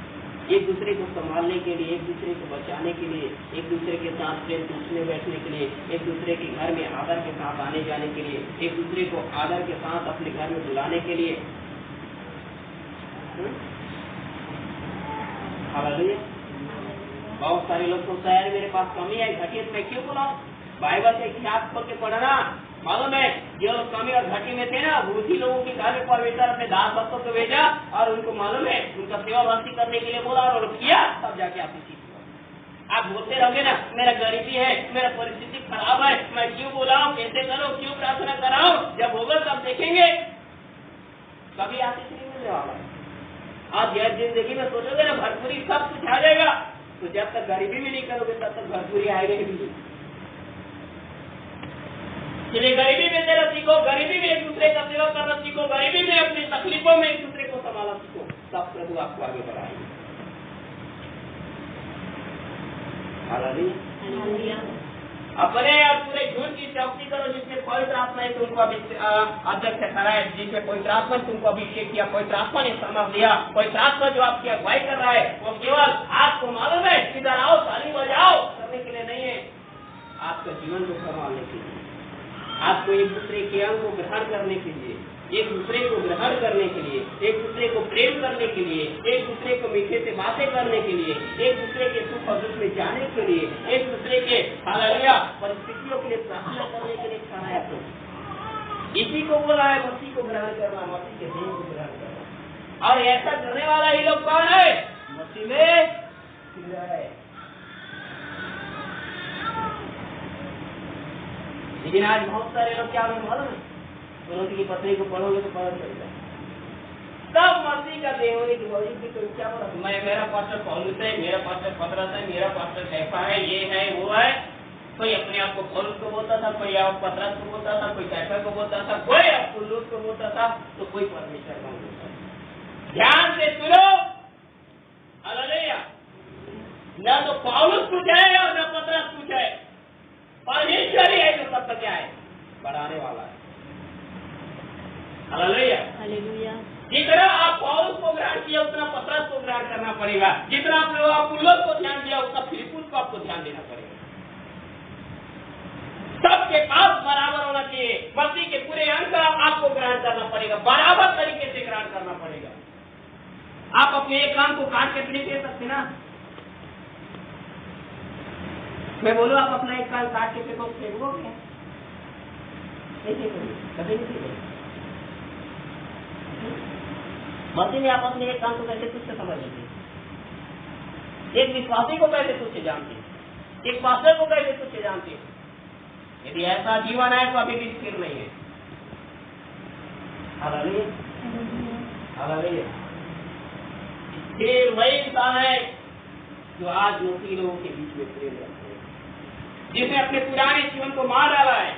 [SPEAKER 1] एक दूसरे को संभालने के लिए, एक दूसरे को बचाने के लिए, एक दूसरे के साथ प्रेम उठने बैठने के लिए, एक दूसरे के घर में आदर के साथ आने जाने के लिए, एक दूसरे को आदर के साथ अपने घर में बुलाने के लिए। हालेलुया। बहुत सारे लोग तो शायद मेरे पास कमी है, घटी है, तो मैं क्यों बुलाऊं? बाइबल से इतिहास खोल के पढ़ना। मालूम है जो लोग कमी और घटी में थे ना, भूसी लोगों के घर में परमेश्वर अपने दास भक्तों को भेजा और उनको मालूम है उनका सेवा भक्ति करने के लिए बोला और किया, तब जाके आप इसी। आप बोलते रहोगे ना मेरा गरीबी है, मेरा परिस्थिति खराब है, मैं क्यों बुलाऊं, कैसे करो, क्यों प्रार्थना कराऊं, जब होगा तब देखेंगे। कभी आशीष नहीं मिलने वाला। आप यह जिंदगी में सोचोगे ना भरपूरी सब कुछ आ जाएगा, तो जब तक गरीबी भी नहीं करोगे तब तक भरपूरी आएगी नहीं। इसलिए गरीबी में तेरा सीखो, गरीबी में एक दूसरे का सेवा करना सीखो, गरीबी में अपनी तकलीफों में एक दूसरे को संभालना सीखो, तब प्रभु आपको आगे बढ़ाएंगे। हालेलुया। अपने और पूरे झूठ की चौकसी करो, जिसमें पवित्र आत्मा ने तुमको अध्यक्ष ठहराया, जिसमें पवित्र आत्मा ने तुमको अभिषेक किया, पवित्र आत्मा ने समझ लिया, पवित्र आत्मा जो आपकी अगुवाई कर रहा है वो केवल आपको मालूम है इधर आओ ताली बजाओ करने के लिए नहीं है, आपका जीवन को संभालने के लिए, आपको एक दूसरे के अंग को ग्रहण करने के लिए, एक दूसरे को ग्रहण करने के लिए, एक दूसरे को प्रेम करने के लिए, एक दूसरे को मीठे से बातें करने के लिए, एक दूसरे के सुख और दुख में जाने के लिए, एक दूसरे के हालेलुया परिस्थितियों के लिए प्रार्थना करने के लिए कराया। तो इसी को बोला है मसीह को ग्रहण करना, मसीह के देह को ग्रहण करना। और ऐसा करने वाला ही लोग कौन है? मसीह में स्थिर है। लेकिन आज बहुत सारे लोग क्या मालूम है, उन्होंने की पत्री को पढ़ोगे तो पता चलता है सब मसीह का देह होने की वजह से। कोई क्या बोला, मैं मेरा पास्टर पौलुस है, मेरा पास्टर पतरस है, मेरा पास्टर कैफा है, ये है वो है। कोई अपने आप को पौलुस को बोलता था, कोई आप पतरस को बोलता था, कोई कैफा को बोलता था, कोई अपुल्लोस को बोलता था, तो कोई परमेश्वर को बोलता था। ध्यान से सुनो, हालेलुया। न तो पौलुस कुछ है और न पतरस कुछ है, परमेश्वर ही है जो सबका क्या है, बढ़ाने वाला है। Hallelujah
[SPEAKER 4] hallelujah.
[SPEAKER 1] जितना आप पौलुस को ग्रहण किया उतना पतरस को ग्रहण करना पड़ेगा, जितना आपने अपुल्लोस को ध्यान दिया उतना फिलिप्पुस को आपको ध्यान देना पड़ेगा। सबके पास बराबर होना चाहिए। मसीह के पूरे अंग का आपको ग्रहण करना पड़ेगा, बराबर तरीके से ग्रहण करना पड़ेगा। आप अपने एक काम को काट के नहीं दे सकते ना। मैं बोलूं आप अपना एक कान काट के फेंको, फेंकोगे कभी नहीं। मसीह में आप अपने एक काम को कैसे तुच्छ समझ लीजिए, एक विश्वासी को कैसे तुच्छ जानते, एक पास्टर को कैसे तुच्छ जानते। यदि ऐसा जीवन है तो अभी भी स्थिर नहीं है। Hallelujah hallelujah. स्थिर वही इंसान है जो आज मसीह लोगों के बीच में प्रेम रखते हैं, जिसने अपने पुराने जीवन को मार डाला है,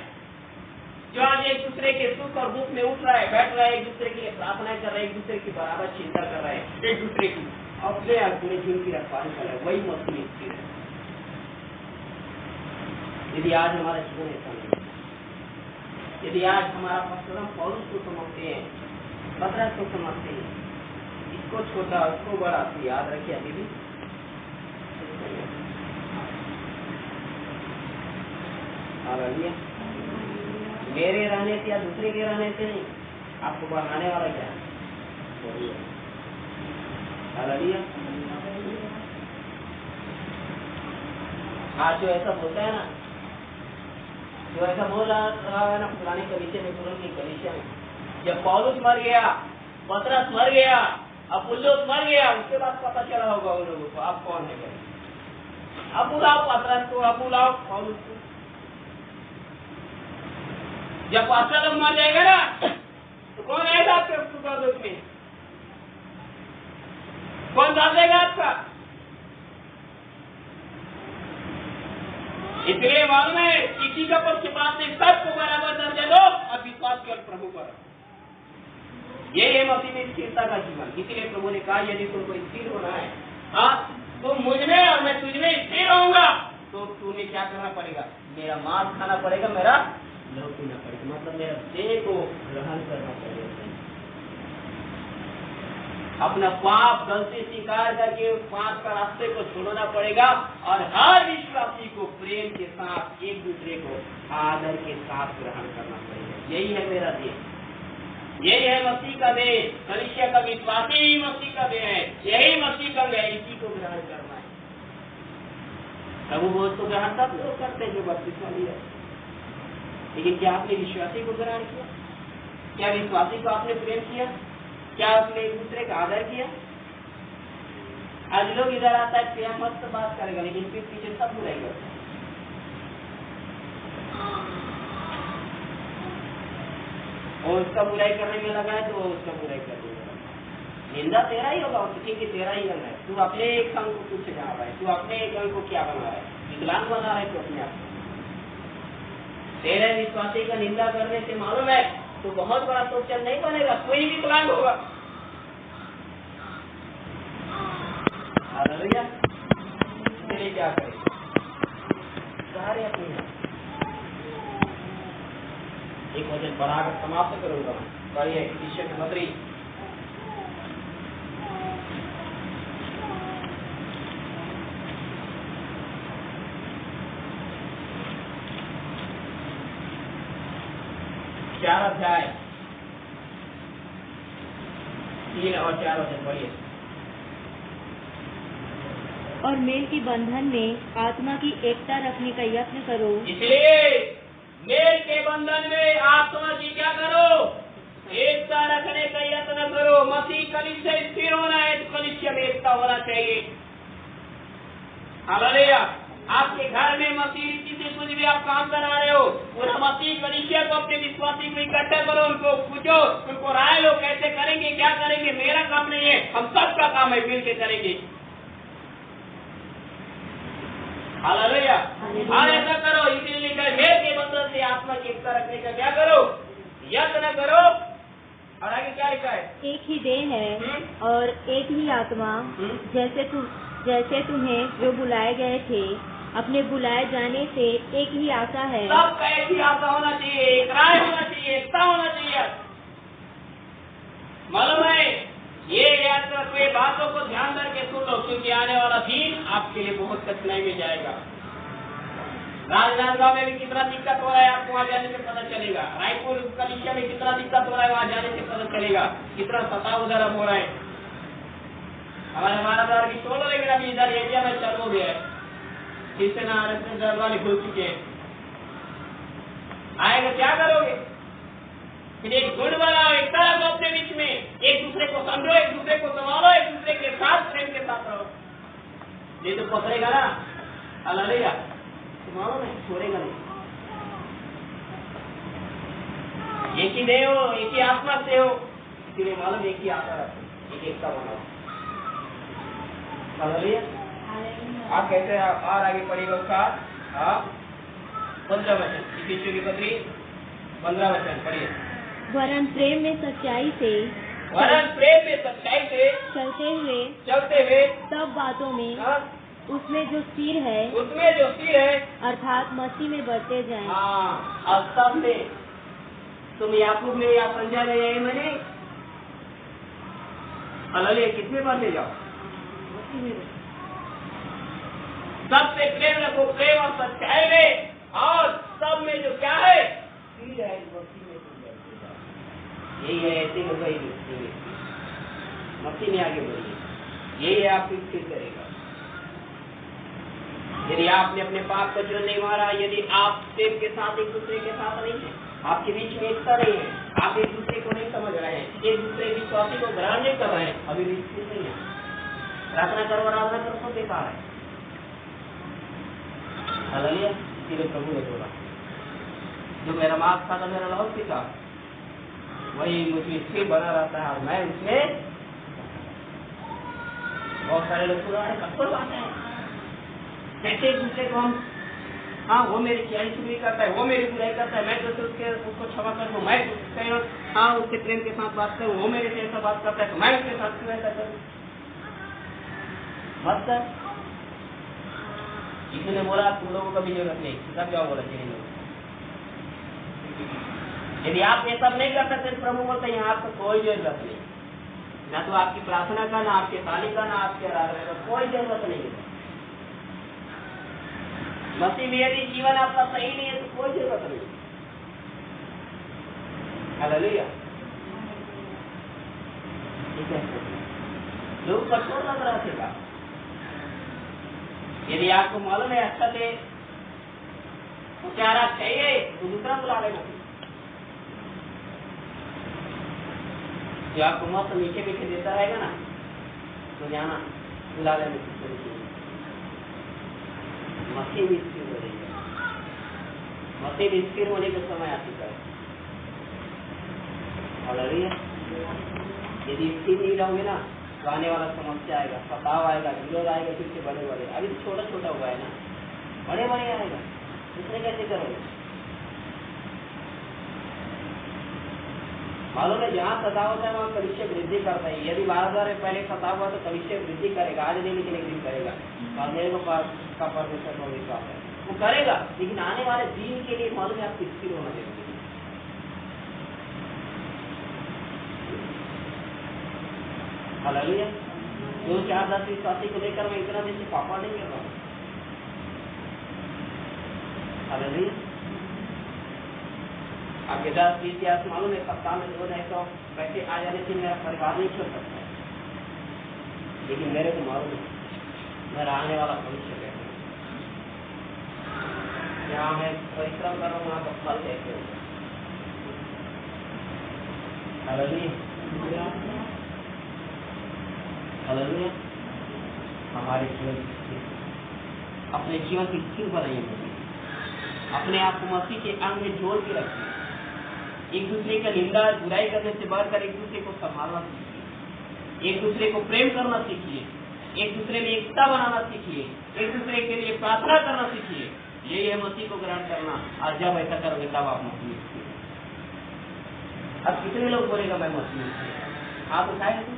[SPEAKER 1] जो आज एक दूसरे के सुख और दुख में उठ रहा है, बैठ रहा है, एक दूसरे के लिए प्रार्थना कर रहा है, एक दूसरे की बराबर चिंता कर रहा है, एक दूसरे की अपने जीवन की रखवाली कर रहा है, वही मसीह स्थिर है। यदि आज हमारा जीवन ऐसा नहीं, यदि आज हमारा पास्टर हम पौलुस को समझते हैं, पतरस को समझते हैं, इसको छोटा उसको बड़ा, तो याद रखिए अभी भी हालेलुया। मेरे रहने से या दूसरे के रहने से नहीं, आपको बढ़ाने वाला क्या है? हालेलुया। आज जो ऐसा बोलता है ना, जो ऐसा बोल रहा है ना पुराने कलीसिया में, पुरानी कलीसिया में, जब पौलुस मर गया, पतरस मर गया, अपुल्लोस मर गया, उसके बाद पता चला होगा उन लोगों को आप कौन है। अब बुलाओ पतरस को, अब बुलाओ पौलुस को। जब पास्टर लोग मर जाएगा ना तो कौन आएगा आपके सुख और दुख में, कौन साथ देगा आपका? इसलिए मालूम है किसी का पक्षपात नहीं, सबको बराबर दर्जा दो और विश्वास केवल प्रभु पर। यही है मसीह में स्थिरता का जीवन। इसीलिए प्रभु ने कहा यदि तुमको स्थिर होना है, हाँ, तो मुझ में और मैं तुझ में स्थिर रहूंगा, तो तूने क्या करना पड़ेगा? मेरा मांस खाना पड़ेगा, मेरा लहू पीना पड़ेगा, मतलब मेरा देह को ग्रहण करना पड़ेगा। अपना पाप गलती स्वीकार करके उस पाप का रास्ते को छोड़ना पड़ेगा और हर विश्वासी को प्रेम के साथ एक दूसरे को आदर के साथ ग्रहण करना पड़ेगा। यही है मेरा देह, यही है मसीह का देह। कलीसिया का विश्वासी ही मसीह का देह है, यही मसीह का है, इसी को ग्रहण करना है। प्रभु बोध को ग्रहण सब लोग करते हैं जो बपतिस्मा लिया, लेकिन क्या आपने विश्वासी को ग्रहण किया? क्या विश्वासी को आपने प्रेम किया? क्या आपने एक दूसरे का आदर किया? आज लोग इधर आता है प्रेम मत बात करेगा, लेकिन फिर पीछे सब बुराई करते हैं। और उसका बुराई करने में लगा है तो उसका बुराई कर देगा। निंदा तेरा ही होगा, क्योंकि तेरा ही अंग है। तू अपने एक अंग को कुछ जा रहा है, तू अपने एक अंग को क्या बना रहा है? विकलांग बना रहा है तो अपने आप तेरे विश्वासी का निंदा करने से मालूम है तो बहुत बड़ा सोचन नहीं बनेगा, कोई विकलांग होगा। हालेलुया। इसलिए क्या करें? सारे अपने एक वचन बढ़ाकर समाप्त करूंगा। कहिए ईश्वर के मंत्री चार अध्याय 3 और 4 वचन पढ़िए।
[SPEAKER 4] और मेल के बंधन में आत्मा की एकता रखने का यत्न करो।
[SPEAKER 1] इसलिए मेल के बंधन में आत्मा की क्या करो? एकता रखने का यत्न करो। मसीह कलीसिया से स्थिर होना है तो कलीसिया में एकता होना चाहिए। हालेलुया। आपके घर में मसीह रीति से कुछ भी आप काम करा रहे हो, पूरा मसीह कलीसिया को, अपने विश्वासी को इकट्ठा करो, उनको पूछो, उनको राय लो, कैसे करेंगे, क्या करेंगे। मेरा काम नहीं है, हम सबका काम है, मिल के करेंगे। हालेलुया। हाँ, ऐसा करो। इसीलिए लिखा है मेल के बंधन से आत्मा की एकता रखने का क्या करो? यत्न करो। और आगे क्या लिखा है?
[SPEAKER 4] एक ही देह है और एक ही आत्मा, जैसे तुम्हें जो बुलाए गए थे अपने बुलाए जाने से एक ही आशा है।
[SPEAKER 1] सबका एक ही आशा होना चाहिए, एक राय होना चाहिए, एकता होना चाहिए। मालूम है, ये याद रखो, ये बातों को ध्यान करके सुन लो, क्योंकि आने वाला दिन आपके लिए बहुत कठिनाई में जाएगा। राजनांदगांव में भी कितना दिक्कत हो रहा है, आपको वहाँ जाने से पता चलेगा। रायपुर कलीसिया में कितना दिक्कत हो रहा है, वहाँ जाने से पता चलेगा। कितना सताव उधर हो रहा है। हमारे महाराज की छोड़ो, लेकिन अभी इधर एरिया में चालू हो गया है। इससे ना दरबार खुल चुके हैं। आएगा क्या करोगे? फिर एक गुण बनाओ, एकता रखो अपने बीच में, एक दूसरे को समझो, एक दूसरे को संभालो, एक दूसरे के साथ प्रेम के साथ रहो। ये तो पकड़ेगा ना, हालेलुया, मानो नहीं, छोड़ेगा नहीं। एक ही देह हो, एक ही आत्मा से हो, इसलिए मालूम एक ही आत्मा रखो, एक एकता बनाओ। हालेलुया। आप कहते हैं और आगे पढ़ेगा उसका 15 वचन, इफिसियों की पत्री 15 वचन पढ़िए।
[SPEAKER 4] वरन प्रेम में सच्चाई से
[SPEAKER 1] चलते हुए
[SPEAKER 4] सब बातों में उसमें जो स्थिर है, अर्थात मसीह में बढ़ते जाएं।
[SPEAKER 1] हाँ, अब सब में तुम याकूब में या संजय में यही मैंने हालेलुया किसमें बढ़ते जाओ? मसीह में। सबसे प्रेम रखो, प्रेम और सच्चाई में, और सब में जो क्या है स्थिर है, मसीह में तुम बढ़ते जाओ। यही है, ऐसे लोग मसीह में आगे बढ़िए, यही है आपको स्थिर करेगा। यदि आपने अपने पाप को जो नहीं मारा, यदि आप प्रेम के साथ एक दूसरे के साथ नहीं है, आपके बीच में एकता नहीं है, आप एक दूसरे को नहीं समझ रहे हैं, एक दूसरे विश्वासी को ग्रहण नहीं कर रहे हैं, अभी भी स्थिर नहीं है। प्रार्थना करो, आराधना करो, सब बेकार है। हालेलुया। इसलिए प्रभु ने बोला, जो मेरा मार्ग था, मेरा लहू सीखा, वही मुझे स्थिर बना रहता है और मैं उसमें। बहुत सारे लोग कठोर बात है, कैसे एक दूसरे को हम, हाँ वो मेरी चुगली करता है, वो मेरी बुराई करता है, मैं तो उसको क्षमा कर दूं, मैं हाँ उससे प्रेम के साथ बात करूं, वो मेरे से ऐसा बात करता है तो मैं उसके साथ क्यों ऐसा करूं? मत कर। इसने बोला तुम लोगों को भी जरूरत नहीं, सब जाओ बोला चाहिए लोग। यदि आप ये सब नहीं कर सकते, प्रभु बोलते हैं आपको कोई जरूरत नहीं, ना तो आपकी प्रार्थना का, ना आपके ताली का, ना आपके आराधना का, कोई जरूरत नहीं है। मसीह में यदि जीवन आपका सही नहीं है तो कोई जरूरत नहीं। हालेलुया। ठीक है, लोग कठोर लग रहा थे। यदि आपको मालूम है अच्छा से उपचार चाहिए तो दूसरा बुला लेना। जो आपको मौत मीठे मीठे देता रहेगा ना, तो जाना बुला लेना। मसीह भी स्थिर हो जाएगा, मसीह भी स्थिर होने का समय आ चुका है। हालेलुया। यदि स्थिर नहीं रहोगे ना तो आने वाला समस्या आएगा, सताव आएगा, विरोध आएगा, फिर से बड़े बड़े। अभी तो छोटा छोटा हुआ है ना, बड़े बड़े आएगा, इसमें कैसे करोगे? मालूम है जहाँ सताव होता है वहाँ कलीसिया वृद्धि करता है। यदि 12,000 पहले सताव हुआ तो कलीसिया वृद्धि करेगा, आज नहीं लेकिन एक दिन करेगा। और मेरे को का परमेश्वर को विश्वास है, वो करेगा। लेकिन आने वाले दिन के लिए मालूम है आपको स्थिर होना चाहिए। हालेलुया। 2-4-10 विश्वासी को लेकर मैं इतना दिन से पापा नहीं कर रहा हूँ। हालेलुया। आपके 10 इतिहास मालूम है, सप्ताह में 200 पैसे आ जाने से मेरा परिवार नहीं चल सकता है, लेकिन मेरे को मालूम है मेरा आने वाला भविष्य है। जहाँ मैं परिश्रम कर रहा हूँ वहाँ का फल कैसे होगा। Hallelujah, hallelujah. हमारे जीवन अपने जीवन की स्थिर बनाइए, अपने आप को मसीह के अंग में जोड़ के रखिए। एक दूसरे का निंदा बुराई करने से बढ़कर एक दूसरे को संभालना सीखिए, एक दूसरे को प्रेम करना सीखिए, एक दूसरे में एकता बनाना सीखिए, एक दूसरे के लिए प्रार्थना करना सीखिए। यही है मसीह को ग्रहण करना। और जब ऐसा करोगे तब आप मसीह हो। अब कितने लोग बोलेगा मैं मसीह हूं? आप उठाए तो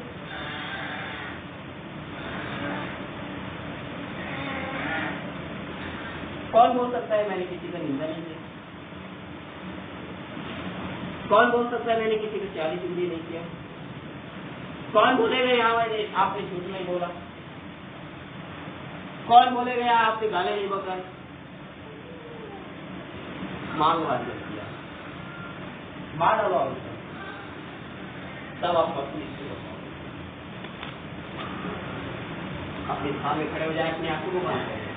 [SPEAKER 1] कौन बोल सकता है मैंने किसी का निंदा नहीं किया? कौन बोल सकता है मैंने किसी को 40 चुगली नहीं किया? कौन बोलेगा यहाँ मैंने आपने झूठ नहीं बोला? कौन बोलेगा यहाँ आपने गाले नहीं बका? मांग वाले किया, मार डालो तब आप अपने स्थान में खड़े हो जाए, अपनी आंखों को बंद करें।